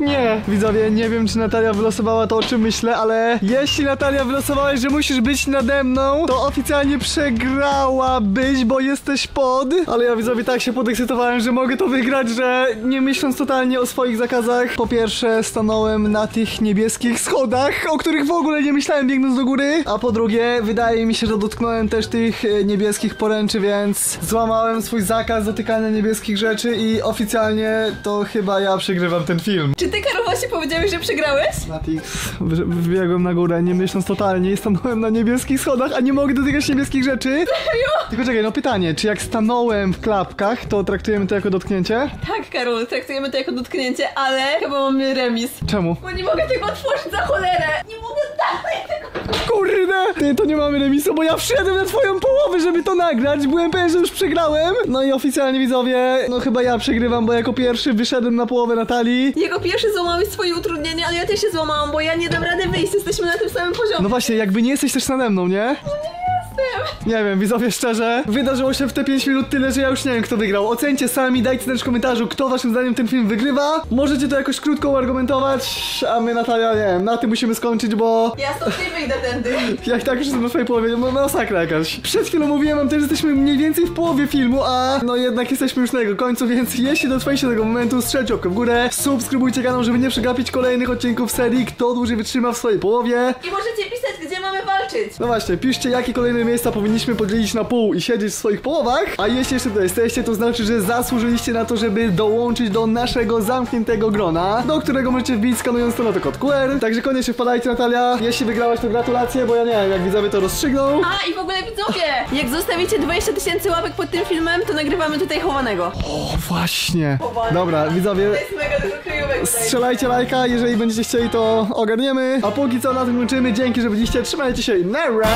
Nie, widzowie, nie wiem, czy Natalia wylosowała to, o czym myślę, ale jeśli Natalia wylosowałaś, że musisz być nade mną, to oficjalnie przegrałabyś, bo jesteś pod. Ale ja, widzowie, tak się podekscytowałem, że mogę to wygrać, że nie myśląc totalnie o swoich zakazach. Po pierwsze, stanąłem na tych niebieskich schodach, o których w ogóle nie myślałem biegnąc do góry. A po drugie, wydaje mi się, że dotknąłem też tych niebieskich poręczy, więc złamałem swój zakaz dotykania niebieskich rzeczy i oficjalnie to chyba ja przegrywam ten film. Czy ty, Karol, właśnie powiedziałeś, że przegrałeś? Natix, wybiegłem na górę, nie myśląc totalnie i stanąłem na niebieskich schodach, a nie mogę dotykać niebieskich rzeczy. Serio? Tylko czekaj, no pytanie, czy jak stanąłem w klapkach, to traktujemy to jako dotknięcie? Tak, Karol, traktujemy to jako dotknięcie, ale chyba mamy remis. Czemu? Bo nie mogę tego otworzyć za cholerę! Nie mogę dalej tego... Kurde! Ty, to nie mamy remisu, bo ja wszedłem na twoją połowę, żeby to nagrać. Byłem pewien, że już przegrałem. No i oficjalnie, widzowie, no chyba ja przegrywam, bo jako pierwszy wyszedłem na połowę Natalii. Jako pierwszy złamałeś swoje utrudnienie, ale ja też się złamałam, bo ja nie dam rady wyjść, jesteśmy na tym samym poziomie. No właśnie, jakby nie jesteś też nade mną, nie? Jestem. Nie wiem, widzowie, szczerze, wydarzyło się w te 5 minut tyle, że ja już nie wiem, kto wygrał. Ocencie sami, dajcie też w komentarzu, kto waszym zdaniem ten film wygrywa. Możecie to jakoś krótko argumentować, a my, Natalia, nie wiem, na tym musimy skończyć, bo Ja stąd nie wyjdę tędy. jak tak już jestem na swojej połowie, no masakra jakaś. Przed chwilą mówiłem wam też, że jesteśmy mniej więcej w połowie filmu, a no jednak jesteśmy już na jego końcu, więc jeśli dotrwaliście do tego momentu, strzelcie łapkę w górę, subskrybujcie kanał, żeby nie przegapić kolejnych odcinków serii, kto dłużej wytrzyma w swojej połowie. I możecie pisać, gdzie mamy walczyć. No właśnie, piszcie, jakie kolejne miejsca powinniśmy podzielić na pół i siedzieć w swoich połowach. A jeśli jeszcze tutaj jesteście, to znaczy, że zasłużyliście na to, żeby dołączyć do naszego zamkniętego grona, do którego możecie wbić skanując to na to kod QR. Także koniecznie wpadajcie, Natalia. Jeśli wygrałaś, to gratulacje, bo ja nie wiem, jak widzowie to rozstrzygną. A i w ogóle widzowie, jak zostawicie 20 000 łapek pod tym filmem, to nagrywamy tutaj chowanego. O, właśnie. Dobra, widzowie, To jest mega dużo kryjówek tutaj. strzelajcie lajka, jeżeli będziecie chcieli, to ogarniemy. A póki co na tym kończymy. Dzięki, że byliście. Trzymajcie się i nara!